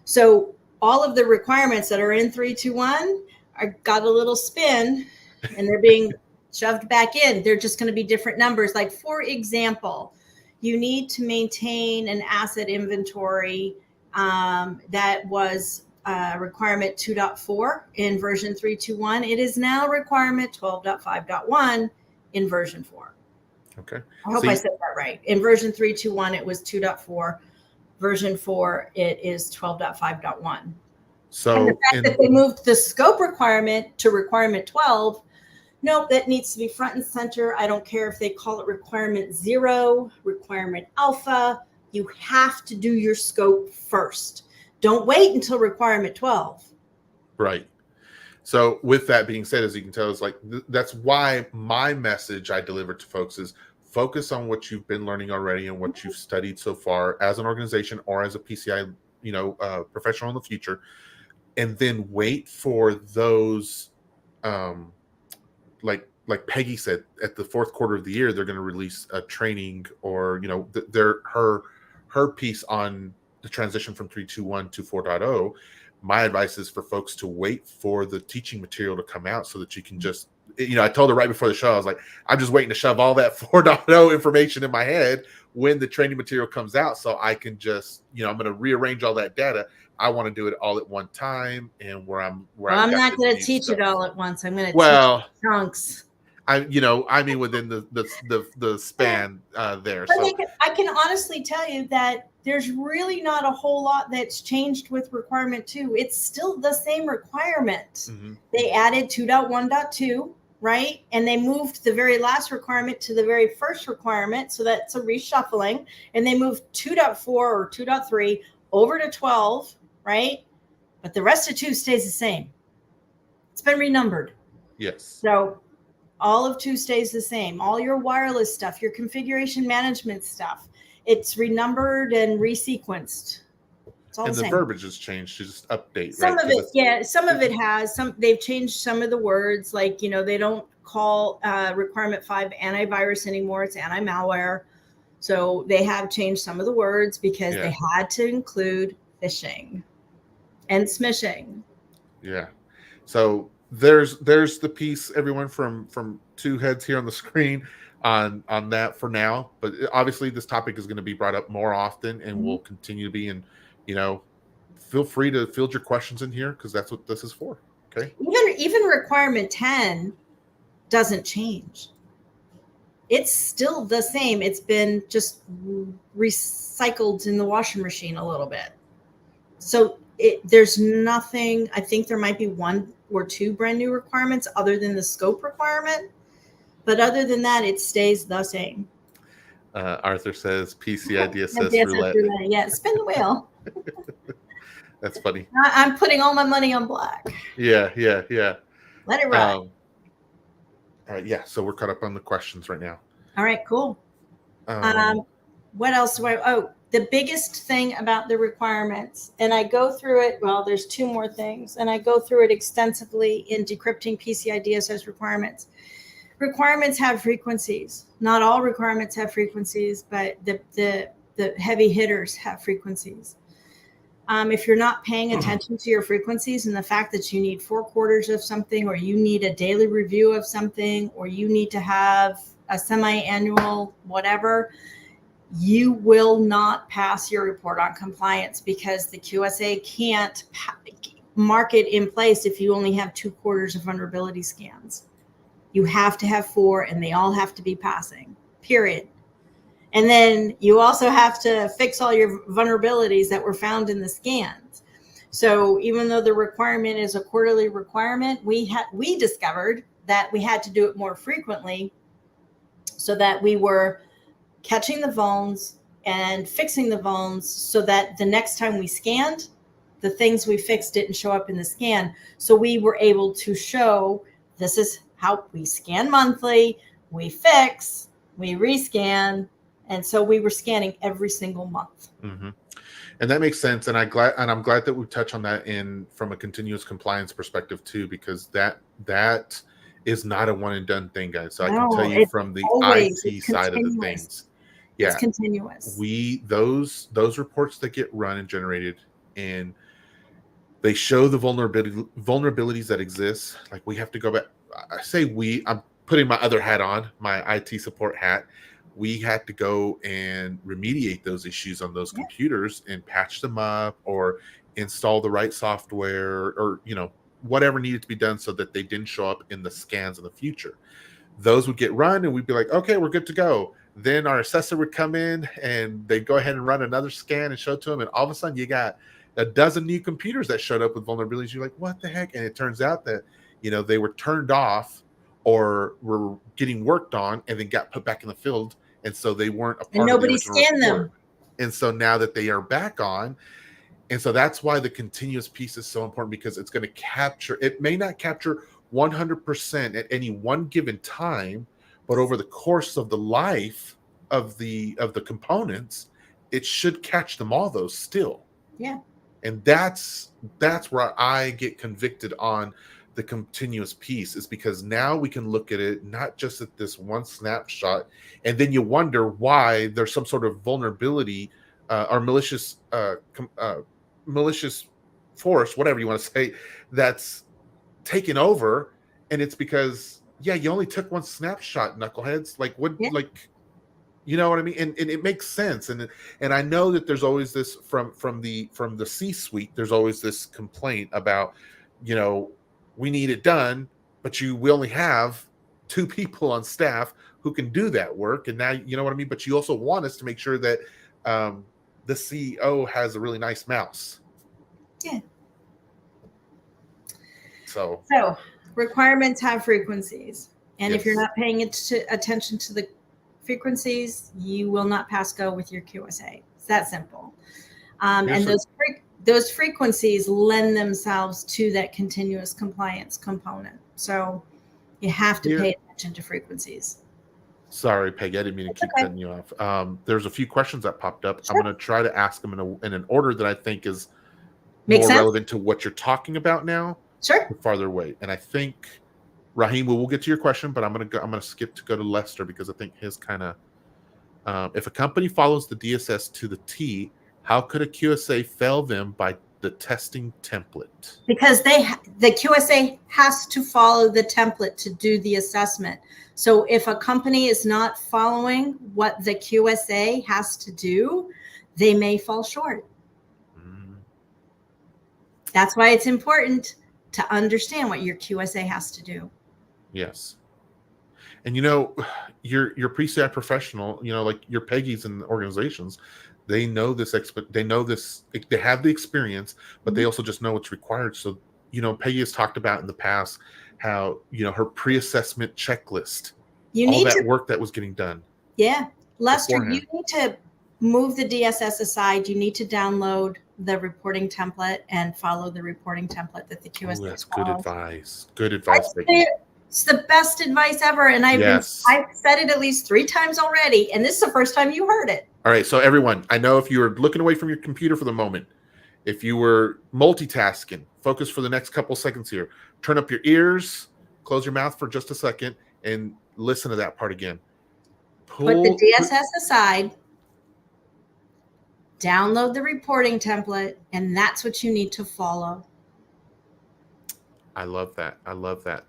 So all of the requirements that are in 3.2.1 got a little spin, and they're being shoved back in. They're just going to be different numbers. Like, for example, you need to maintain an asset inventory That was requirement 2.4 in version 3.2.1. It is now requirement 12.5.1 in version 4. Okay. I hope I said that right. In version 3.2.1, it was 2.4. Version 4, it is 12.5.1. So and the fact that they moved the scope requirement to requirement 12, nope, that needs to be front and center. I don't care if they call it requirement 0, requirement alpha. You have to do your scope first. Don't wait until requirement 12. Right. So with that being said, as you can tell, it's like that's why my message I deliver to folks is focus on what you've been learning already and what you've studied so far as an organization or as a PCI, professional in the future, and then wait for those, like Peggy said, at the fourth quarter of the year, they're going to release a training or her piece on the transition from 3.2.1 to 4.0. My advice is for folks to wait for the teaching material to come out so that you can just, I told her right before the show, I was like, I'm just waiting to shove all that 4.0 information in my head when the training material comes out so I can just, I'm going to rearrange all that data. I want to do it all at one time and I'm not going to teach it all at once. I'm going to teach chunks. I mean within the span there. But so I can honestly tell you that there's really not a whole lot that's changed with requirement 2. It's still the same requirement. Mm-hmm. They added 2.1.2, right? And they moved the very last requirement to the very first requirement. So that's a reshuffling. And they moved 2.4 or 2.3 over to 12, right? But the rest of 2 stays the same. It's been renumbered. Yes. So all of 2 stays the same. All your wireless stuff, your configuration management stuff, it's renumbered and resequenced. It's all and the same. Verbiage has changed to just update. Some of it, yeah. Some of it has. They've changed some of the words. Like, they don't call requirement 5 antivirus anymore. It's anti-malware. So they have changed some of the words because they had to include phishing and smishing. Yeah. So there's the piece, everyone, from 2 heads here on the screen on that for now, but obviously this topic is going to be brought up more often and will continue to be. And feel free to field your questions in here because that's what this is for. Okay. Even requirement 10 doesn't change. It's still the same. It's been just recycled in the washing machine a little bit. So there's nothing. I think there might be 1 or 2 brand new requirements other than the scope requirement. But other than that, it stays the same. Arthur says PCI DSS roulette. Yeah, spin the wheel. That's funny. I'm putting all my money on black. Yeah. Let it ride. All right, yeah. So we're caught up on the questions right now. All right, cool. What else do the biggest thing about the requirements, and I go through it, well, there's 2 more things, and I go through it extensively in decrypting PCI DSS requirements. Requirements have frequencies. Not all requirements have frequencies, but the heavy hitters have frequencies. If you're not paying attention to your frequencies and the fact that you need 4 quarters of something, or you need a daily review of something, or you need to have a semi-annual whatever, you will not pass your report on compliance because the QSA can't mark it in place if you only have 2 quarters of vulnerability scans. You have to have 4 and they all have to be passing, period. And then you also have to fix all your vulnerabilities that were found in the scans. So even though the requirement is a quarterly requirement, we discovered that we had to do it more frequently so that we were catching the vulns and fixing the vulns so that the next time we scanned, the things we fixed didn't show up in the scan. So we were able to show this is how we scan monthly, we fix, we rescan. And so we were scanning every single month. Mm-hmm. And that makes sense. And I'm glad that we touch on that from a continuous compliance perspective too, because that is not a one and done thing, guys. So I can tell you from the IT side of the things. Yeah, it's continuous. Those reports that get run and generated, and they show the vulnerabilities that exist. Like we have to go back. I say I'm putting my other hat on, my IT support hat. we had to go and remediate those issues on those computers and patch them up or install the right software or, whatever needed to be done so that they didn't show up in the scans in the future. Those would get run and we'd be like, okay, we're good to go. Then our assessor would come in and they'd go ahead and run another scan and show it to them. And all of a sudden you got a dozen new computers that showed up with vulnerabilities. You're like, what the heck? And it turns out that, they were turned off or were getting worked on and then got put back in the field. And so they weren't a part and of the nobody original scanned report. them. And so now that they are back on, and so that's why the continuous piece is so important, because it's going to capture, it may not capture 100% at any one given time, but over the course of the life of the components, it should catch them all, those still. Yeah. And that's where I get convicted on the continuous piece, is because now we can look at it not just at this one snapshot, and then you wonder why there's some sort of vulnerability or malicious force, whatever you want to say, that's taken over. And it's because, you only took one snapshot, knuckleheads. Like, what, like, you know what I mean? And it makes sense. And I know that there's always this from the C-suite, there's always this complaint about, we need it done, but we only have 2 people on staff who can do that work. And now, you know what I mean? But you also want us to make sure that the CEO has a really nice mouse. Yeah. So requirements have frequencies. And Yes. if you're not paying attention to the frequencies, you will not pass go with your QSA. It's that simple. And those frequencies lend themselves to that continuous compliance component. So you have to pay attention to frequencies. Sorry, Peggy, I didn't mean to keep cutting you off. There's a few questions that popped up. Sure. I'm going to try to ask them in an order that I think is Makes more sense? relevant to what you're talking about now. Sure. Farther away. And I think, Raheem, we'll get to your question, but I'm going to skip to go to Lester, because I think his kind of, if a company follows the DSS to the T, how could a QSA fail them by the testing template? Because the QSA has to follow the template to do the assessment. So if a company is not following what the QSA has to do, they may fall short. That's why it's important to understand what your QSA has to do. Yes. And your PCI professional, like your Peggy's in organizations, they know this, they have the experience, but they also just know what's required. So, Peggy has talked about in the past how, her pre-assessment checklist, all that work that was getting done. Yeah. Lester, beforehand. You need to move the DSS aside. You need to download the reporting template and follow the reporting template that the QSA That's follows. good advice. Good advice, Peggy. It's the best advice ever. And I've said it at least 3 times already. And this is the first time you heard it. All right. So everyone, I know if you were looking away from your computer for the moment, if you were multitasking, focus for the next couple seconds here. Turn up your ears, close your mouth for just a second, and listen to that part again. Put the DSS aside, download the reporting template, and that's what you need to follow. I love that.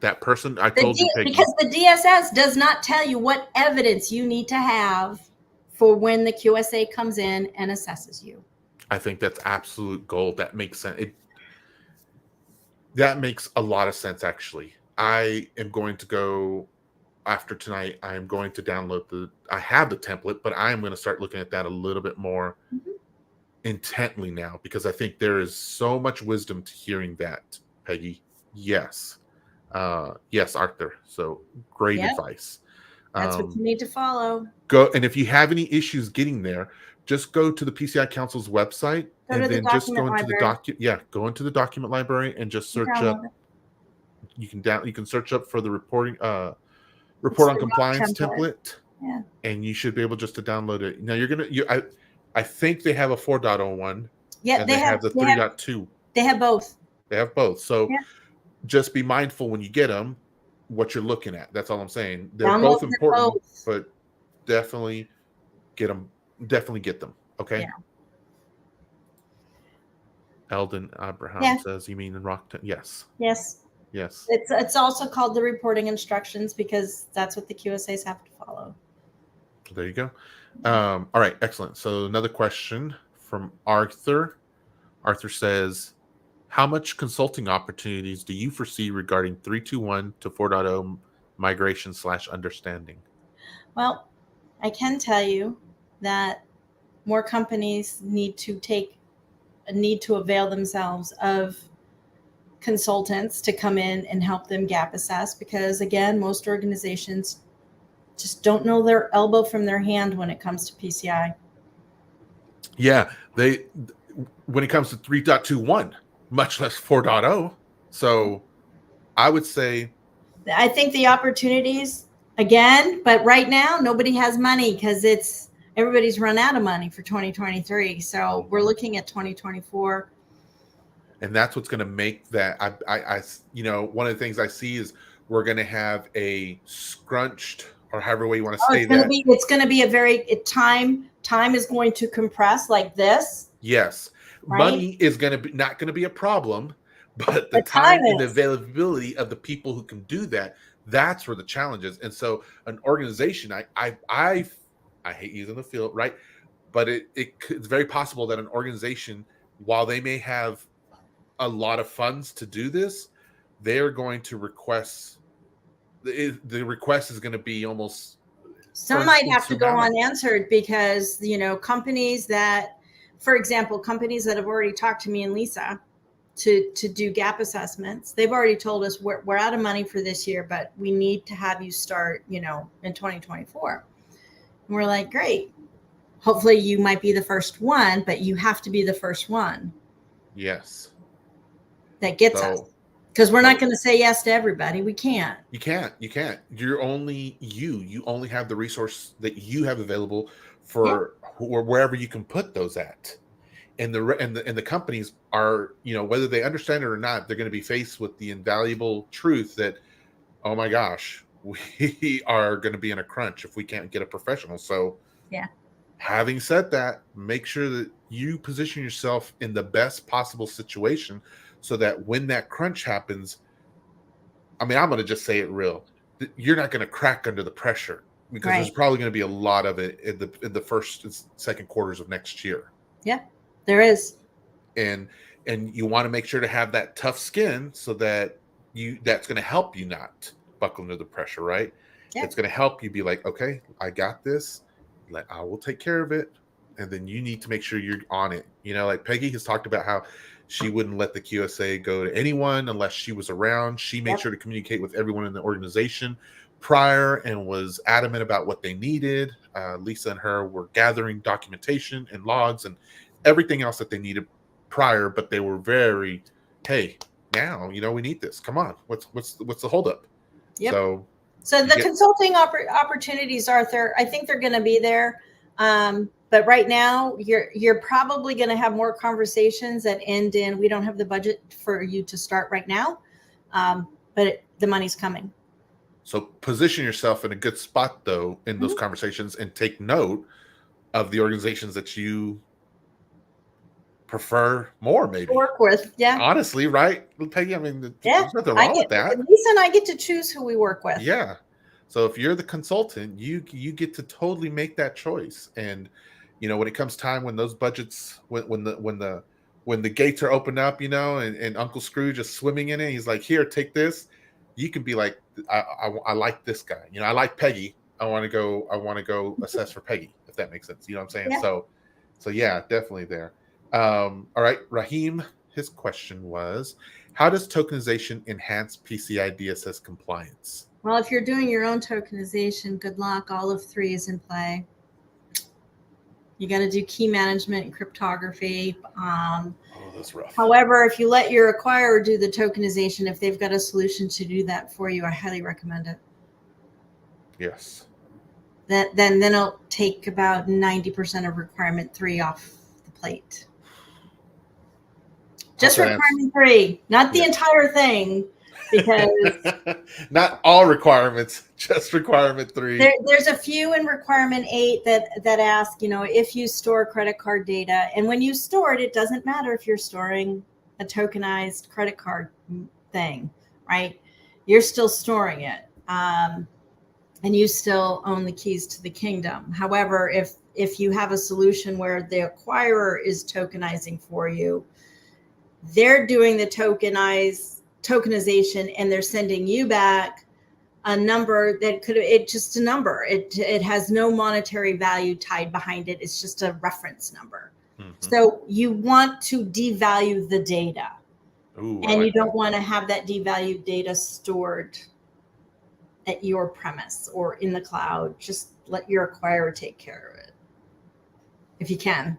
That person, I told you, Peggy. Because the DSS does not tell you what evidence you need to have for when the QSA comes in and assesses you. I think that's absolute gold. That makes sense. That makes a lot of sense, actually. I am going to go, after tonight, I am going to download I have the template, but I am going to start looking at that a little bit more intently now, because I think there is so much wisdom to hearing that, Peggy. Yes. Yes, Arthur. So great advice. That's what you need to follow. Go, and if you have any issues getting there, just go to the PCI Council's website and then just go into go into the document library and just search up. You can search up for the reporting report on compliance template. Yeah. And you should be able just to download it. Now I think they have a 4.0 one. Yeah, and they have the 3.2. They have both. They have both. So just be mindful when you get them, what you're looking at. That's all I'm saying. They're both important, but definitely get them. Definitely get them. Okay. Yeah. Eldon Abraham says, "You mean in Rockton?" Yes. Yes. Yes. It's also called the reporting instructions, because that's what the QSAs have to follow. There you go. All right, excellent. So another question from Arthur. Arthur says, how much consulting opportunities do you foresee regarding 3.2.1 to 4.0 migration / understanding? Well, I can tell you that more companies need to avail themselves of consultants to come in and help them gap assess, because again, most organizations just don't know their elbow from their hand when it comes to PCI. Yeah, when it comes to 3.2.1, much less 4.0. So I would say, I think the opportunities again, but right now nobody has money because everybody's run out of money for 2023. So we're looking at 2024. and that's what's going to make that. One of the things I see is we're going to have a scrunched, or however way you want to say that. It's going to be a very time is going to compress like this. Yes, right? money is going to be not going to be a problem, but the time and the availability of the people who can do that, that's where the challenge is. And so an organization, I hate using the field, right? But it's very possible that an organization, while they may have a lot of funds to do this, they're going to request, the request is going to be almost, some might have to go unanswered, because companies that, for example, companies that have already talked to me and Lisa to do gap assessments, they've already told us we're out of money for this year, but we need to have you start in 2024. And we're like, great, hopefully you might be the first one, but you have to be the first one. Yes, that gets us, because we're not going to say yes to everybody. We can't. You can't. You're only you only have the resource that you have available for wherever you can put those at. And the companies are, whether they understand it or not, they're going to be faced with the invaluable truth that, oh my gosh, we are going to be in a crunch if we can't get a professional. So having said that, make sure that you position yourself in the best possible situation, so that when that crunch happens, I mean, I'm going to just say it real, you're not going to crack under the pressure, because there's probably going to be a lot of it in the first and second quarters of next year. Yeah, there is. And you want to make sure to have that tough skin, so that that's going to help you not buckle under the pressure, right? Yeah. It's going to help you be like, okay, I got this. I will take care of it. And then you need to make sure you're on it. Like Peggy has talked about how she wouldn't let the QSA go to anyone unless she was around. She made sure to communicate with everyone in the organization prior and was adamant about what they needed. Lisa and her were gathering documentation and logs and everything else that they needed prior, but they were very, hey, now, we need this. Come on. What's the holdup? Yep. So the consulting opportunities, Arthur, I think they're going to be there. But right now, you're probably going to have more conversations that end in, we don't have the budget for you to start right now, but the money's coming. So position yourself in a good spot, though, in those conversations, and take note of the organizations that you prefer more, maybe work with. Yeah, honestly, right, Peggy? I mean, there's nothing wrong with that. Lisa and I get to choose who we work with. Yeah. So if you're the consultant, you get to totally make that choice. And when it comes time, when those budgets, when the gates are opened up, and Uncle Scrooge is swimming in it, he's like, here, take this. You can be like, I like this guy. I like Peggy. I want to go assess for Peggy, if that makes sense. You know what I'm saying? Yeah. So yeah, definitely there. All right, Raheem, his question was, how does tokenization enhance PCI DSS compliance? Well, if you're doing your own tokenization, good luck. All of 3 is in play. You got to do key management and cryptography. That's rough. However, if you let your acquirer do the tokenization, if they've got a solution to do that for you, I highly recommend it. Yes. Then it'll take about 90% of requirement 3 off the plate. Just requirement 3, not the entire thing. Because not all requirements, just requirement 3. There's a few in requirement 8 that ask, if you store credit card data, and when you store it, it doesn't matter if you're storing a tokenized credit card thing, right? You're still storing it. and you still own the keys to the kingdom. However, if you have a solution where the acquirer is tokenizing for you, they're doing the tokenization, and they're sending you back a number that it's just a number. It has no monetary value tied behind it. It's just a reference number. Mm-hmm. So you want to devalue the data. Ooh, and you don't want to have that devalued data stored at your premise or in the cloud. Just let your acquirer take care of it if you can.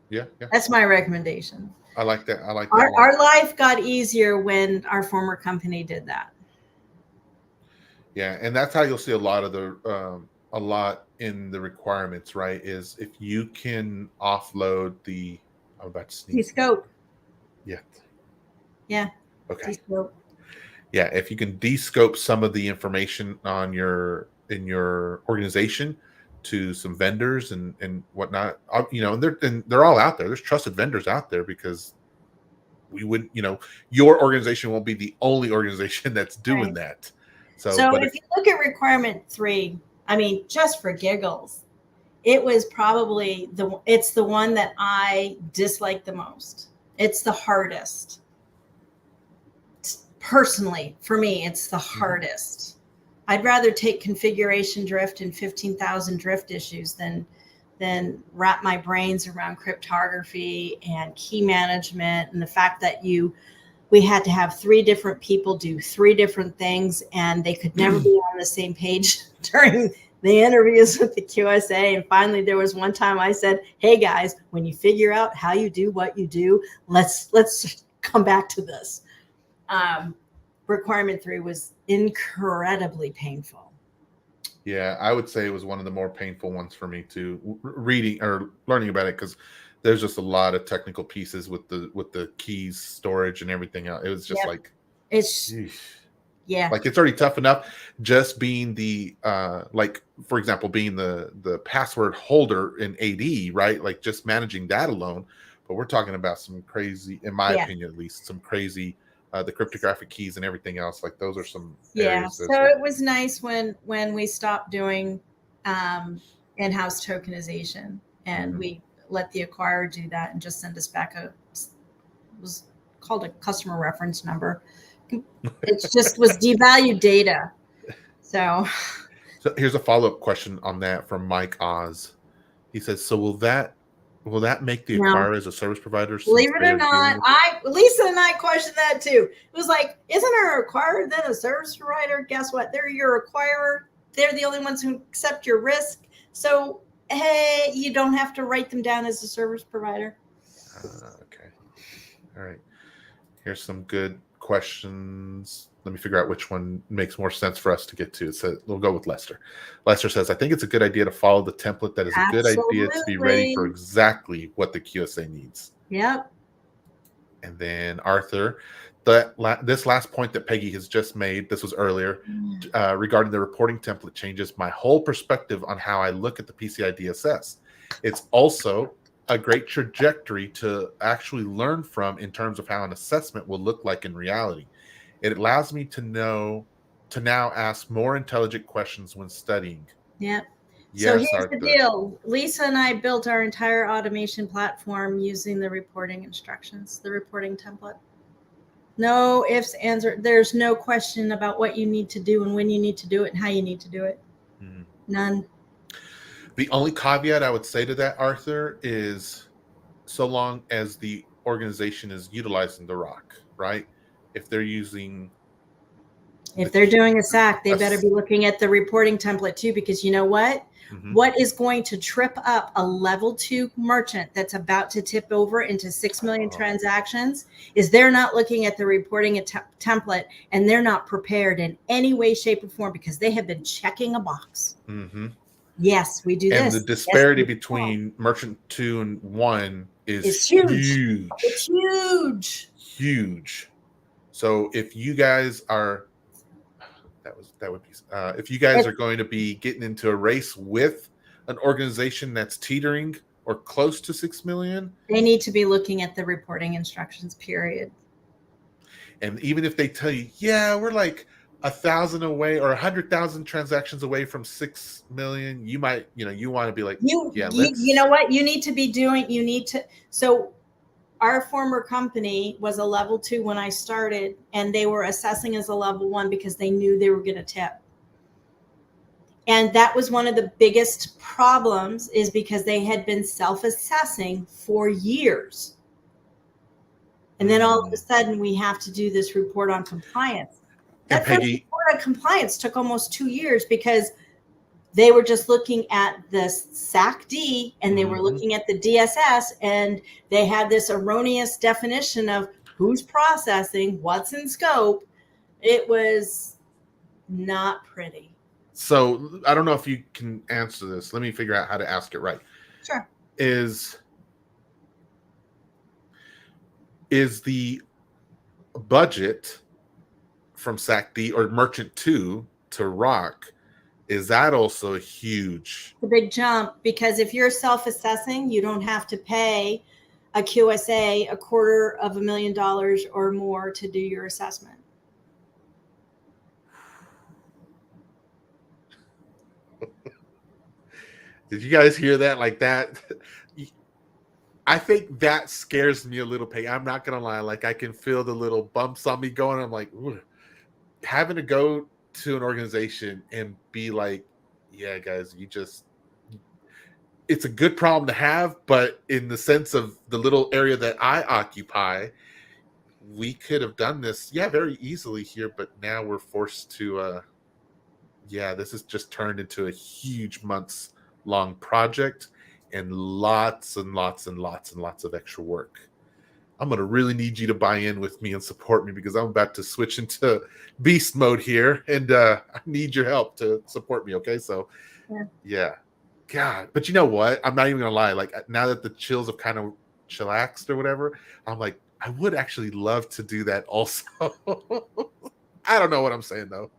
Yeah. That's my recommendation. I like that. Our life got easier when our former company did that. Yeah, and that's how you'll see a lot in the requirements, right? Is if you can offload the descope. Yeah. Okay. Descope. Yeah, if you can descope some of the information in your organization to some vendors and whatnot, and they're all out there. There's trusted vendors out there, because we wouldn't, your organization won't be the only organization that's doing that. So if you look at requirement 3, I mean, just for giggles, it was probably it's the one that I dislike the most. It's the hardest. Personally, for me, it's the hardest. I'd rather take configuration drift and 15,000 drift issues than wrap my brains around cryptography and key management, and the fact that we had to have 3 different people do 3 different things, and they could never be on the same page during the interviews with the QSA. And finally, there was one time I said, "Hey guys, when you figure out how you do what you do, let's come back to this." Requirement 3 was incredibly painful. Yeah, I would say it was one of the more painful ones for me too, reading or learning about it, because there's just a lot of technical pieces with the keys, storage, and everything else. It was just like, it's like it's already tough enough just being the like, for example, being the password holder in AD, right? Like just managing that alone. But we're talking about some crazy, in my opinion at least, some crazy the cryptographic keys and everything else. Like those are some areas. So it was nice when we stopped doing in-house tokenization, and we let the acquirer do that and just send us back it was called a customer reference number. It just was devalued data. So here's a follow-up question on that from Mike Oz. He says, so will that make the acquirer as a service provider? Believe it or not, Lisa and I questioned that too. It was like, isn't our acquirer then a service provider? Guess what? They're your acquirer. They're the only ones who accept your risk. So, hey, you don't have to write them down as a service provider. Okay. All right. Here's some good questions. Let me figure out which one makes more sense for us to get to. So we'll go with Lester. Lester says, I think it's a good idea to follow the template. That is a good idea to be ready for exactly what the QSA needs. Yep. And then Arthur, this last point that Peggy has just made, this was earlier, regarding the reporting template changes my whole perspective on how I look at the PCI DSS. It's also a great trajectory to actually learn from in terms of how an assessment will look like in reality. It allows me to now ask more intelligent questions when studying. Yep. Yes, so here's Arthur. The deal. Lisa and I built our entire automation platform using the reporting instructions, the reporting template. No ifs, ands, or there's no question about what you need to do and when you need to do it and how you need to do it. None. The only caveat I would say to that, Arthur, is so long as the organization is utilizing the ROC, right? If they're doing a SAC, they better be looking at the reporting template too, because you know what? What is going to trip up a level 2 merchant that's about to tip over into 6 million transactions is they're not looking at the reporting template, and they're not prepared in any way, shape, or form because they have been checking a box. Yes, we do this. And the disparity between merchant 2 and 1 is huge. It's huge. Huge. So if you guys are if you guys are going to be getting into a race with an organization that's teetering or close to 6 million, they need to be looking at the reporting instructions, period. And even if they tell you, yeah, we're like 1,000 away or 100,000 transactions away from 6 million, you might, you want to be like, you know what you need to be doing. You need to. So our former company was a level 2 when I started, and they were assessing as a level 1 because they knew they were going to tip. And that was one of the biggest problems, is because they had been self-assessing for years. And then all of a sudden we have to do this report on compliance. That first report on compliance took almost 2 years because they were just looking at the SAC-D and they were looking at the DSS, and they had this erroneous definition of who's processing, what's in scope. It was not pretty. So I don't know if you can answer this. Let me figure out how to ask it right. Sure. Is the budget from SAC-D or Merchant 2 to ROC, is that also huge? A big jump, because if you're self-assessing, you don't have to pay a QSA $250,000 or more to do your assessment. Did you guys hear that? Like that? I think that scares me a little, Peggy. I'm not going to lie. Like, I can feel the little bumps on me going. I'm like, ooh. Having to go to an organization and be like, yeah, guys, it's a good problem to have, but in the sense of the little area that I occupy, we could have done this, very easily here, but now we're forced to, this has just turned into a huge months-long project and lots and lots and lots and lots of extra work. I'm going to really need you to buy in with me and support me, because I'm about to switch into beast mode here, and I need your help to support me. Okay. So yeah. God, but you know what? I'm not even going to lie. Like, now that the chills have kind of chillaxed or whatever, I'm like, I would actually love to do that also. I don't know what I'm saying though.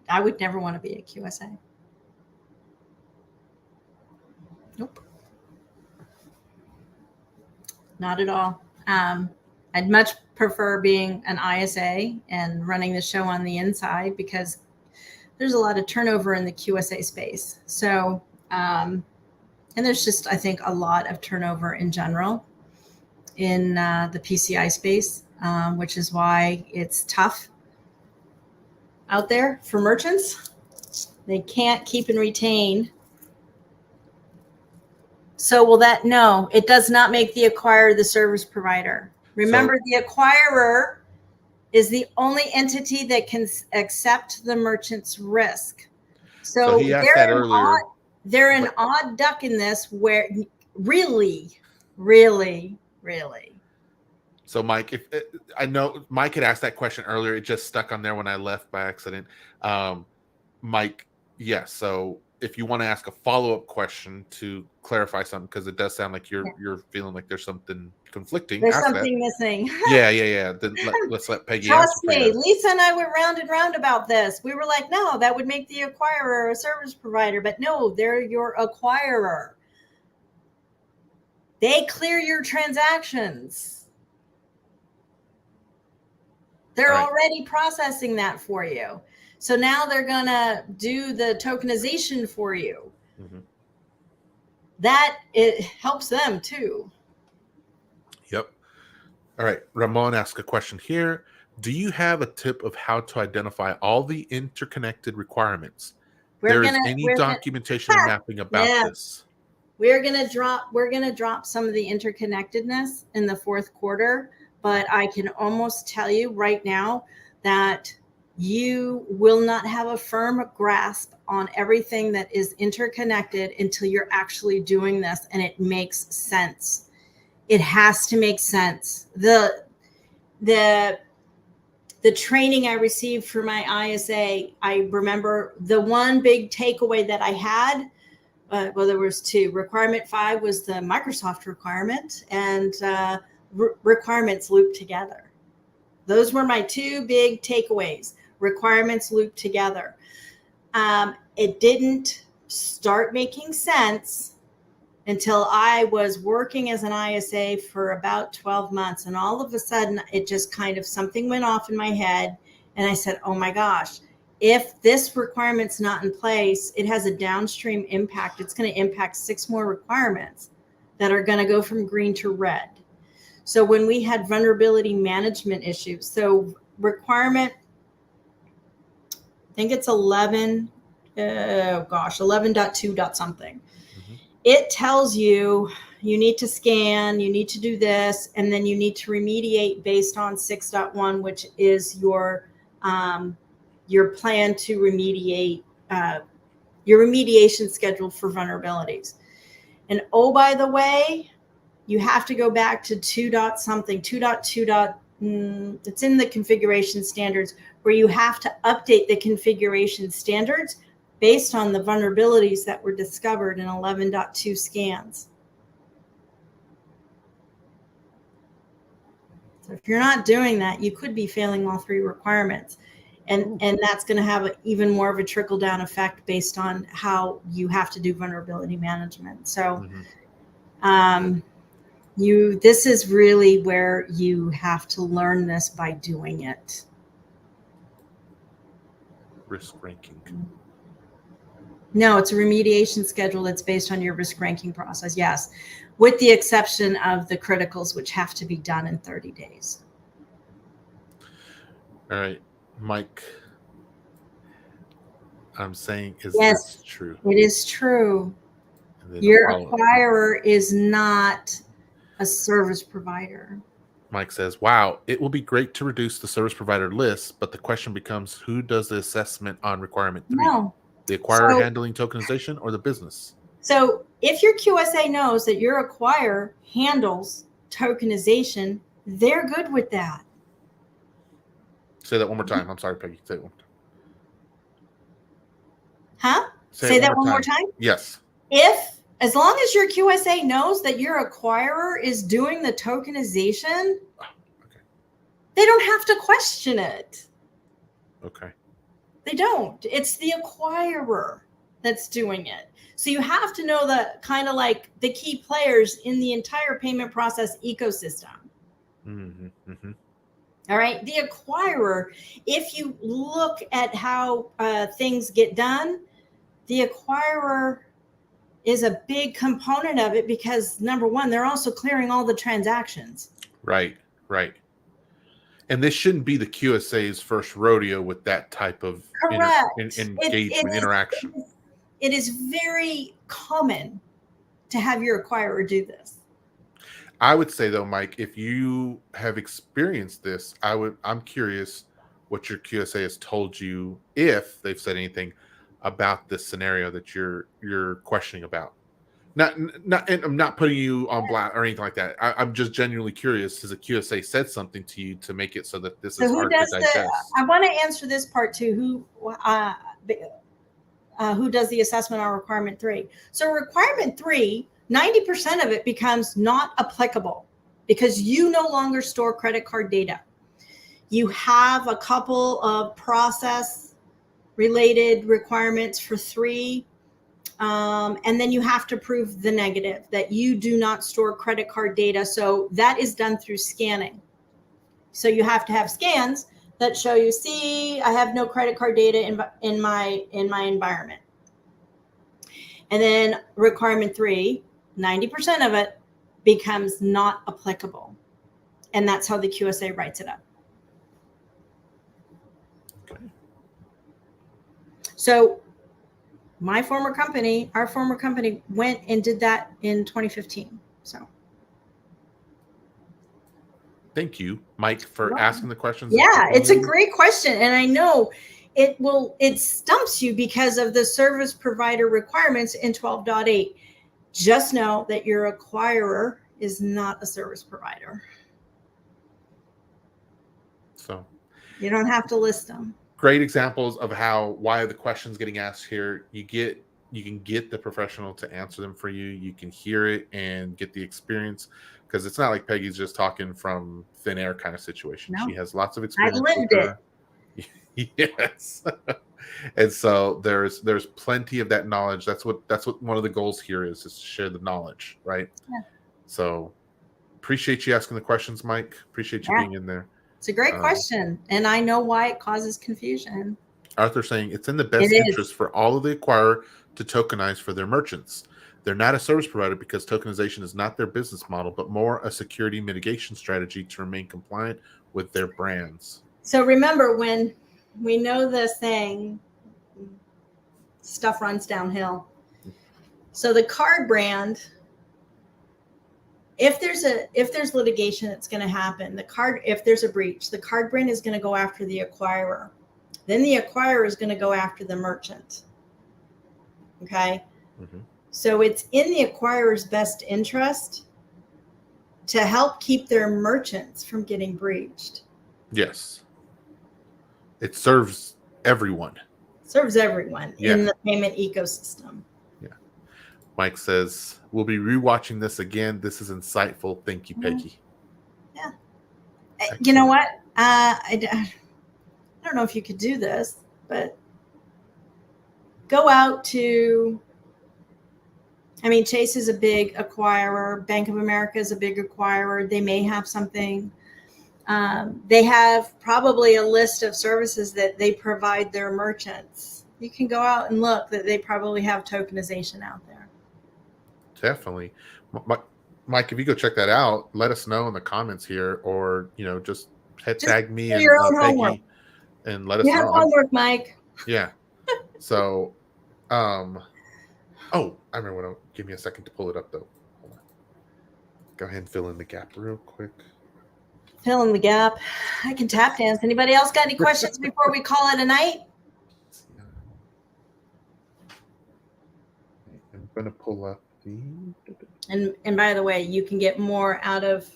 I would never want to be a QSA. Nope. Not at all. I'd much prefer being an ISA and running the show on the inside, because there's a lot of turnover in the QSA space. So, and there's just, I think, a lot of turnover in general in the PCI space, which is why it's tough out there for merchants. They can't keep and retain. So no, it does not make the acquirer the service provider. Remember, the acquirer is the only entity that can accept the merchant's risk. So he asked that earlier. They're an odd duck in this, where really. So Mike, if I know Mike had asked that question earlier, it just stuck on there when I left by accident. Mike, yes. So if you want to ask a follow-up question to clarify something, because it does sound like you're feeling like there's something conflicting. There's something missing. Yeah. Then let's let Peggy Trust me, Lisa and I went round and round about this. We were like, no, that would make the acquirer a service provider. But no, they're your acquirer. They clear your transactions. They're already processing that for you. So now they're going to do the tokenization for you. That it helps them too. Yep. All right. Ramon asked a question here. Do you have a tip of how to identify all the interconnected requirements? There is any documentation or mapping about this? We're gonna drop some of the interconnectedness in the fourth quarter, but I can almost tell you right now that you will not have a firm grasp on everything that is interconnected until you're actually doing this and it makes sense. It has to make sense. The training I received for my ISA, I remember the one big takeaway that I had, there was two. Requirement 5 was the Microsoft requirement, and requirements looped together. Those were my two big takeaways. Requirements looped together. It didn't start making sense until I was working as an ISA for about 12 months. And all of a sudden, it just kind of, something went off in my head, And I said, oh my gosh, if this requirement's not in place, it has a downstream impact. It's going to impact 6 more requirements that are going to go from green to red. So when we had vulnerability management issues, so requirement, I think it's 11.2 something. It tells you you need to scan, you need to do this, and then you need to remediate based on 6.1, which is your plan to remediate, your remediation schedule for vulnerabilities. And oh, by the way, you have to go back to 2 something, 2.2. It's in the configuration standards, where you have to update the configuration standards based on the vulnerabilities that were discovered in 11.2 scans. So if you're not doing that, you could be failing all 3 requirements. And that's going to have even more of a trickle down effect based on how you have to do vulnerability management. So this is really where you have to learn this by doing it. Risk ranking. No, it's a remediation schedule that's based on your risk ranking process. Yes, with the exception of the criticals, which have to be done in 30 days. All right, Mike. I'm saying, is yes, this true? It is true. Your acquirer is not a service provider. Mike says, wow, it will be great to reduce the service provider list, but the question becomes, who does the assessment on requirement 3? No. The acquirer handling tokenization or the business? So if your QSA knows that your acquirer handles tokenization, they're good with that. Say that one more time. I'm sorry, Peggy. Say it one more time. Huh? Say that one more time? Yes. As long as your QSA knows that your acquirer is doing the tokenization, they don't have to question it. Okay. They don't. It's the acquirer that's doing it. So you have to know the kind of like the key players in the entire payment process ecosystem. All right. The acquirer, if you look at how things get done, the acquirer is a big component of it because, number one, they're also clearing all the transactions. Right. And this shouldn't be the QSA's first rodeo with that type of engagement, interaction. It is very common to have your acquirer do this. I would say, though, Mike, if you have experienced this, I'm curious what your QSA has told you, if they've said anything about this scenario that you're questioning about. And I'm not putting you on blast or anything like that. I'm just genuinely curious. Has a QSA said something to you to make it so that this is hard to digest? I want to answer this part too. Who does the assessment on requirement 3? So requirement 3, 90% of it becomes not applicable because you no longer store credit card data. You have a couple of process related requirements for 3. And then you have to prove the negative, that you do not store credit card data. So that is done through scanning. So you have to have scans that show you, see, I have no credit card data in my environment. And then requirement 3, 90% of it becomes not applicable. And that's how the QSA writes it up. Okay. So our former company went and did that in 2015. So thank you, Mike, for asking the questions. Yeah, it's a great question. And I know it stumps you because of the service provider requirements in 12.8. Just know that your acquirer is not a service provider. So you don't have to list them. Great examples of why the questions getting asked here. You can get the professional to answer them for you. You can hear it and get the experience, because it's not like Peggy's just talking from thin air kind of situation. No. She has lots of experience. I've lived it. Yes. And so there's plenty of that knowledge. That's what one of the goals here is to share the knowledge, right? Yeah. So appreciate you asking the questions, Mike. Appreciate you being in there. It's a great question, and I know why it causes confusion. Arthur saying it's in the It best is. interest for all of the acquirer to tokenize for their merchants. They're not a service provider because tokenization is not their business model, but more a security mitigation strategy to remain compliant with their brands. So remember, when we know this thing, stuff runs downhill. So the card brand, if there's litigation that's going to happen, if there's a breach, the card brand is going to go after the acquirer. Then the acquirer is going to go after the merchant. Okay. Mm-hmm. So it's in the acquirer's best interest to help keep their merchants from getting breached. Yes. It serves everyone. Serves everyone in the payment ecosystem. Yeah. Mike says, we'll be rewatching this again. This is insightful. Thank you, Peggy. Yeah. Excellent. You know what? I don't know if you could do this, but go out to, Chase is a big acquirer. Bank of America is a big acquirer. They may have something. They have probably a list of services that they provide their merchants. You can go out and look that they probably have tokenization out there. Definitely. Mike, if you go check that out, let us know in the comments here, or, just tag me and Peggy and let us know. You have homework, Mike. Yeah. So, I remember what. Give me a second to pull it up, though. Hold on. Go ahead and fill in the gap real quick. Fill in the gap. I can tap dance. Anybody else got any questions before we call it a night? I'm going to pull up the... And by the way, you can get more out of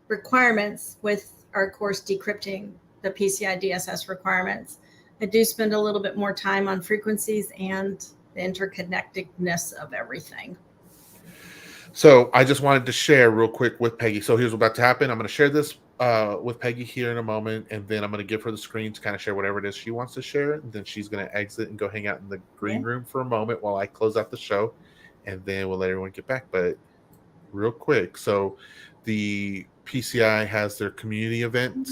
requirements with our course, Decrypting the PCI DSS Requirements. I do spend a little bit more time on frequencies and the interconnectedness of everything. So I just wanted to share real quick with Peggy. So here's what's about to happen. I'm going to share this with Peggy here in a moment, and then I'm going to give her the screen to kind of share whatever it is she wants to share. And then she's going to exit and go hang out in the green room for a moment while I close out the show, and then we'll let everyone get back. But real quick, so the PCI has their community event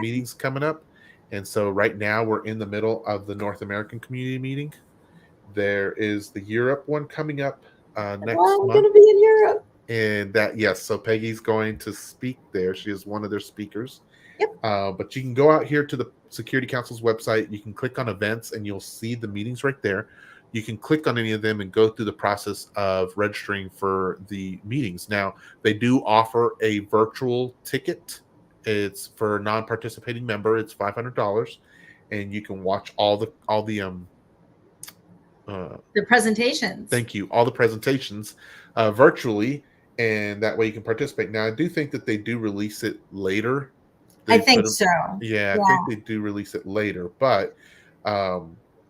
meetings coming up. And so right now we're in the middle of the North American community meeting. There is the Europe one coming up next month. I'm going to be in Europe. And yes, so Peggy's going to speak there. She is one of their speakers. Yep. But you can go out here to the Security Council's website. You can click on events and you'll see the meetings right there. You can click on any of them and go through the process of registering for the meetings. Now, they do offer a virtual ticket. It's for a non-participating member. It's $500, and you can watch all the presentations. Thank you. All the presentations virtually, and that way you can participate. Now, I do think that they do release it later. I think so. Yeah, I think they do release it later, but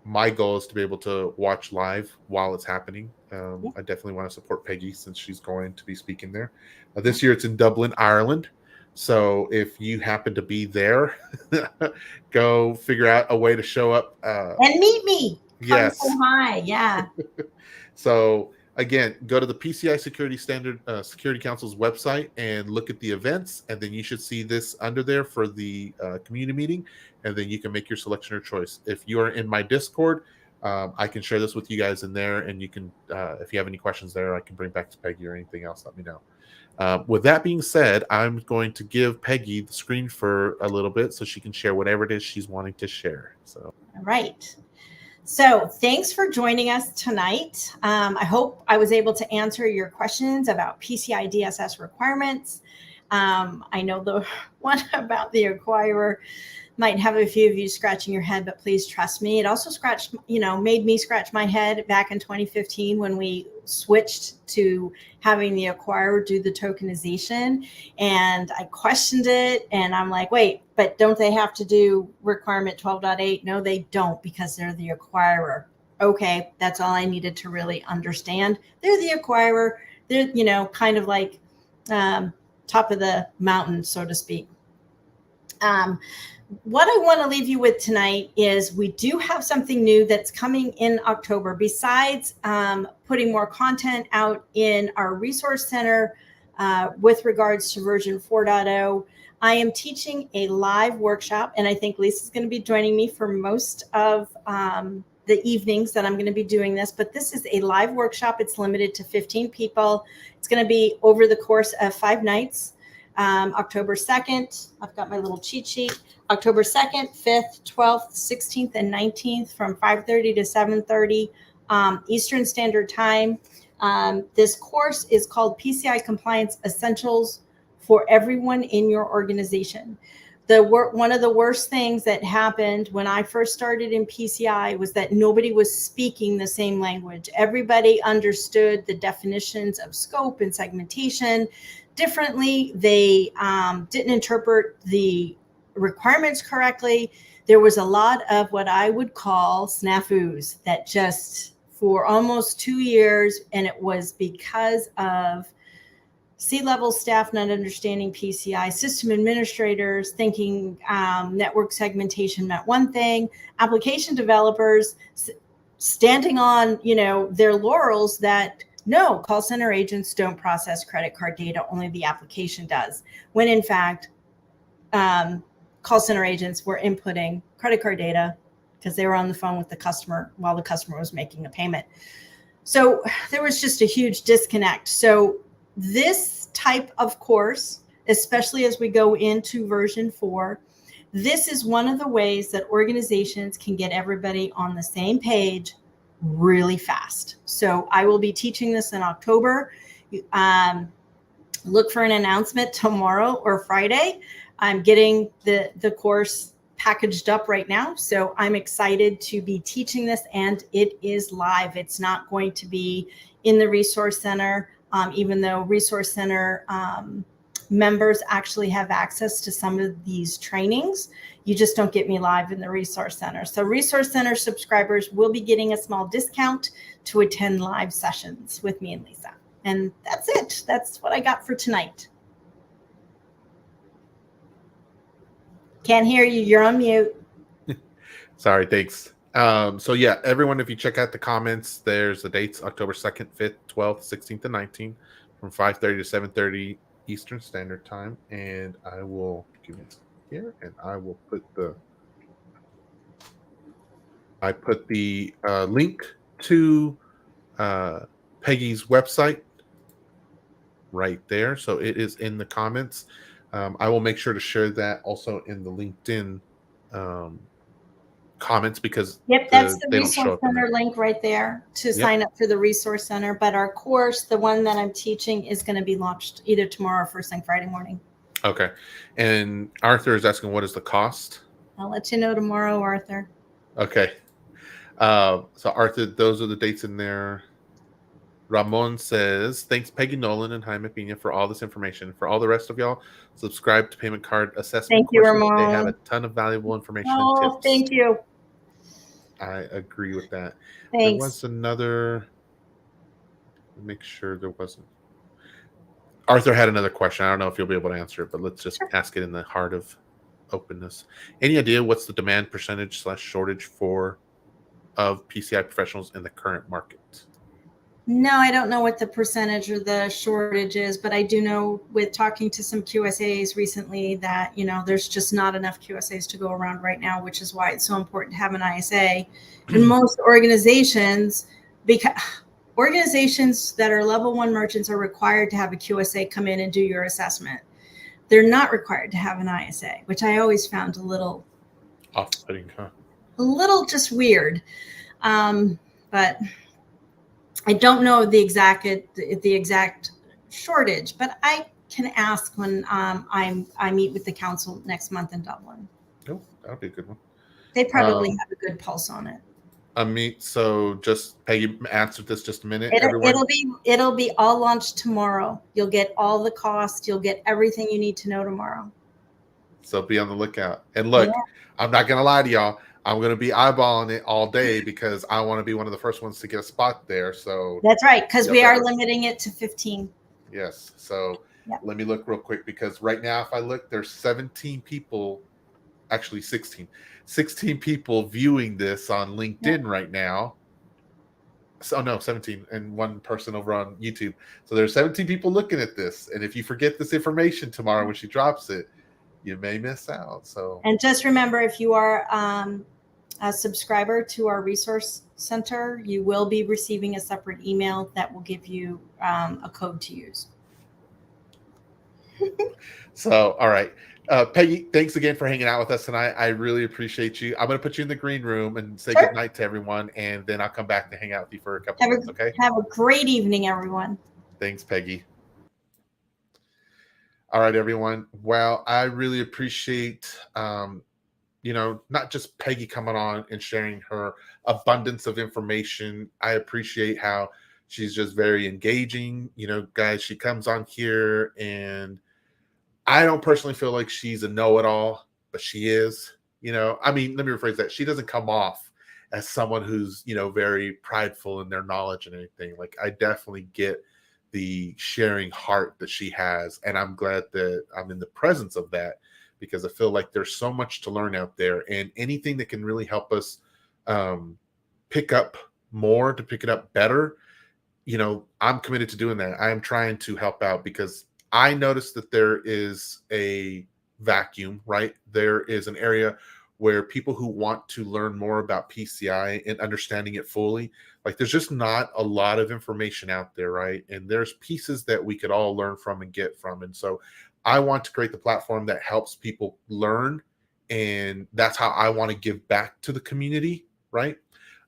my goal is to be able to watch live while it's happening. I definitely want to support Peggy since she's going to be speaking there. This year it's in Dublin, Ireland. So if you happen to be there, go figure out a way to show up. And meet me. Yes. Come say hi. Yeah. So again, go to the PCI Security Council's website and look at the events, and then you should see this under there for the community meeting, and then you can make your selection or choice. If you are in my Discord, I can share this with you guys in there, and you can, if you have any questions there, I can bring back to Peggy or anything else, let me know. With that being said, I'm going to give Peggy the screen for a little bit so she can share whatever it is she's wanting to share. So, all right. So thanks for joining us tonight. I hope I was able to answer your questions about PCI DSS requirements. I know the one about the acquirer might have a few of you scratching your head, but please trust me. It also made me scratch my head back in 2015 when we switched to having the acquirer do the tokenization. And I questioned it, and I'm like, wait, but don't they have to do requirement 12.8? No, they don't, because they're the acquirer. Okay, that's all I needed to really understand. They're the acquirer. They're, kind of like top of the mountain, so to speak. What I want to leave you with tonight is we do have something new that's coming in October. Besides putting more content out in our resource center with regards to version 4.0, I am teaching a live workshop, and I think Lisa's going to be joining me for most of the evenings that I'm going to be doing this. But this is a live workshop. It's limited to 15 people. It's going to be over the course of 5 nights. October 2nd, I've got my little cheat sheet. October 2nd, 5th, 12th, 16th, and 19th from 5:30 to 7:30 Eastern Standard Time. This course is called PCI Compliance Essentials for Everyone in Your Organization. One of the worst things that happened when I first started in PCI was that nobody was speaking the same language. Everybody understood the definitions of scope and segmentation differently. They didn't interpret the requirements correctly. There was a lot of what I would call snafus that just for almost 2 years, and it was because of C-level staff not understanding PCI, system administrators thinking network segmentation meant one thing, application developers standing on their laurels that no, call center agents don't process credit card data, only the application does, when in fact call center agents were inputting credit card data because they were on the phone with the customer while the customer was making a payment. So there was just a huge disconnect. So this type of course, especially as we go into version 4, this is one of the ways that organizations can get everybody on the same page really fast. So I will be teaching this in October. Look for an announcement tomorrow or Friday. I'm getting the course packaged up right now. So I'm excited to be teaching this, and it is live. It's not going to be in the Resource Center, even though Resource Center members actually have access to some of these trainings. You just don't get me live in the Resource Center. So Resource Center subscribers will be getting a small discount to attend live sessions with me and Lisa. And that's it. That's what I got for tonight. Can't hear you. You're on mute. Sorry, thanks. So yeah, everyone, if you check out the comments, there's the dates: October 2nd, 5th, 12th, 16th, and 19th from 5:30 to 7:30 Eastern Standard Time. And I will give it here, and I will put the link to Peggy's website right there. So it is in the comments. I will make sure to share that also in the LinkedIn comments, because that's the Resource Center link right there to sign up for the Resource Center. But our course, the one that I'm teaching, is going to be launched either tomorrow or first thing Friday morning. Okay. And Arthur is asking, what is the cost? I'll let you know tomorrow, Arthur. Okay. So Arthur, those are the dates in there. Ramon says, thanks Peggy Nolan and Jaime Pina for all this information. For all the rest of y'all, subscribe to Payment Card Assessment. Thank you, Ramon. They have a ton of valuable information and tips. Thank you. I agree with that. Thanks. There was another. Make sure there wasn't. Arthur had another question. I don't know if you'll be able to answer it, but let's just ask it in the heart of openness. Any idea what's the demand percentage / shortage of PCI professionals in the current market? No, I don't know what the percentage or the shortage is, but I do know with talking to some QSAs recently that, there's just not enough QSAs to go around right now, which is why it's so important to have an ISA. And most organizations, because organizations that are level 1 merchants are required to have a QSA come in and do your assessment. They're not required to have an ISA, which I always found a little off-putting, huh? A little just weird. But I don't know the exact shortage, but I can ask when I meet with the council next month in Dublin. Oh, that'll be a good one. They probably have a good pulse on it. So just Peggy answered this just a minute. It'll be all launched tomorrow. You'll get all the costs. You'll get everything you need to know tomorrow. So be on the lookout. And look, I'm not gonna lie to y'all. I'm going to be eyeballing it all day because I want to be one of the first ones to get a spot there. So that's right, because we are limiting it to 15. Yes. So let me look real quick, because right now, if I look, there's 17 people, actually 16 people viewing this on LinkedIn right now. So no, 17, and one person over on YouTube. So there's 17 people looking at this. And if you forget this information tomorrow when she drops it, you may miss out. So, and just remember, if you are a subscriber to our resource center, you will be receiving a separate email that will give you a code to use. So, all right. Peggy, thanks again for hanging out with us tonight. I really appreciate you. I'm going to put you in the green room and say Sure. good night to everyone, and then I'll come back to hang out with you for a couple minutes, okay? Have a great evening, everyone. Thanks, Peggy. All right, everyone. Well, I really appreciate, not just Peggy coming on and sharing her abundance of information. I appreciate how she's just very engaging. Guys, she comes on here, and I don't personally feel like she's a know-it-all, but she is. Let me rephrase that. She doesn't come off as someone who's, very prideful in their knowledge and anything. Like, I definitely get the sharing heart that she has, and I'm glad that I'm in the presence of that, because I feel like there's so much to learn out there, and anything that can really help us pick up more, to pick it up better, I'm committed to doing that. I am trying to help out, because I noticed that there is a vacuum, right? There is an area where people who want to learn more about PCI and understanding it fully, like, there's just not a lot of information out there, right? And there's pieces that we could all learn from and get from. And so I want to create the platform that helps people learn. And that's how I want to give back to the community, right?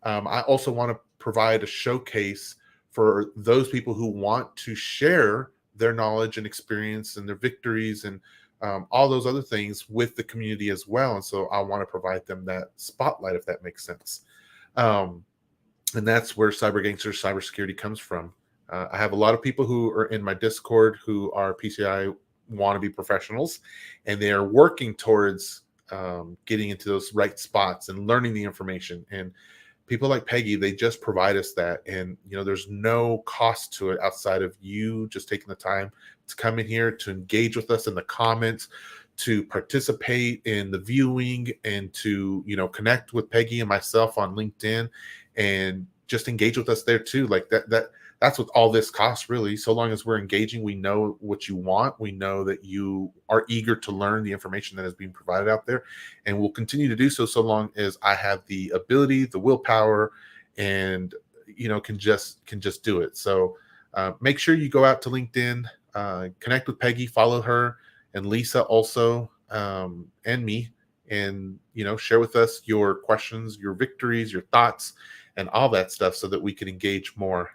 I also want to provide a showcase for those people who want to share their knowledge and experience and their victories and all those other things with the community as well. And so I want to provide them that spotlight, if that makes sense. And that's where CyberGangsters CyberSecurity comes from. I have a lot of people who are in my Discord who are PCI wannabe professionals, and they are working towards getting into those right spots and learning the information. And people like Peggy, they just provide us that. And, there's no cost to it outside of you just taking the time to come in here, to engage with us in the comments, to participate in the viewing, and to, connect with Peggy and myself on LinkedIn, and just engage with us there too. Like that's what all this costs, really. So long as we're engaging, we know what you want. We know that you are eager to learn the information that is being provided out there, and we'll continue to do so long as I have the ability, the willpower, and can just do it. So make sure you go out to LinkedIn, connect with Peggy, follow her, and Lisa also, and me, and share with us your questions, your victories, your thoughts, and all that stuff, so that we can engage more.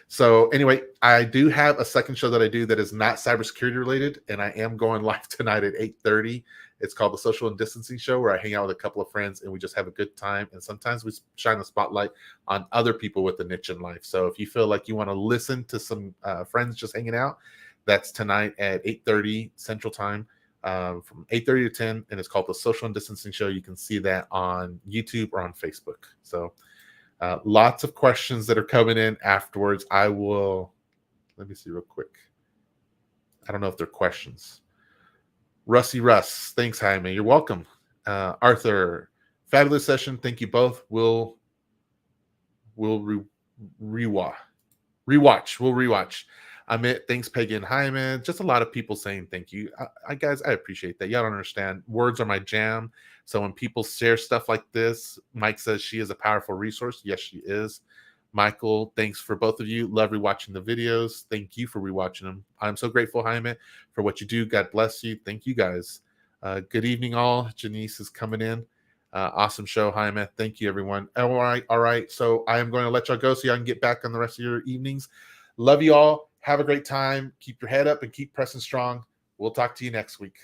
So anyway, I do have a second show that I do that is not cybersecurity related, and I am going live tonight at 8:30. It's called the Social and Distancing Show, where I hang out with a couple of friends and we just have a good time. And sometimes we shine the spotlight on other people with a niche in life. So if you feel like you want to listen to some friends just hanging out, that's tonight at 8:30 Central Time, from 8:30 to 10, and it's called the Social and Distancing Show. You can see that on YouTube or on Facebook. So lots of questions that are coming in afterwards. Let me see real quick. I don't know if they're questions. Rusty Russ, thanks, Jaime. You're welcome. Arthur, fabulous session. Thank you both. We'll rewatch. We'll rewatch. Amit, thanks, Peggy and Jaime. Just a lot of people saying thank you. Guys, I appreciate that. Y'all don't understand. Words are my jam. So when people share stuff like this, Mike says she is a powerful resource. Yes, she is. Michael, thanks for both of you. Love rewatching the videos. Thank you for rewatching them. I'm so grateful, Jaime, for what you do. God bless you. Thank you, guys. Good evening, all. Janice is coming in. Awesome show, Jaime. Thank you, everyone. All right. So I am going to let y'all go so y'all can get back on the rest of your evenings. Love you all. Have a great time. Keep your head up and keep pressing strong. We'll talk to you next week.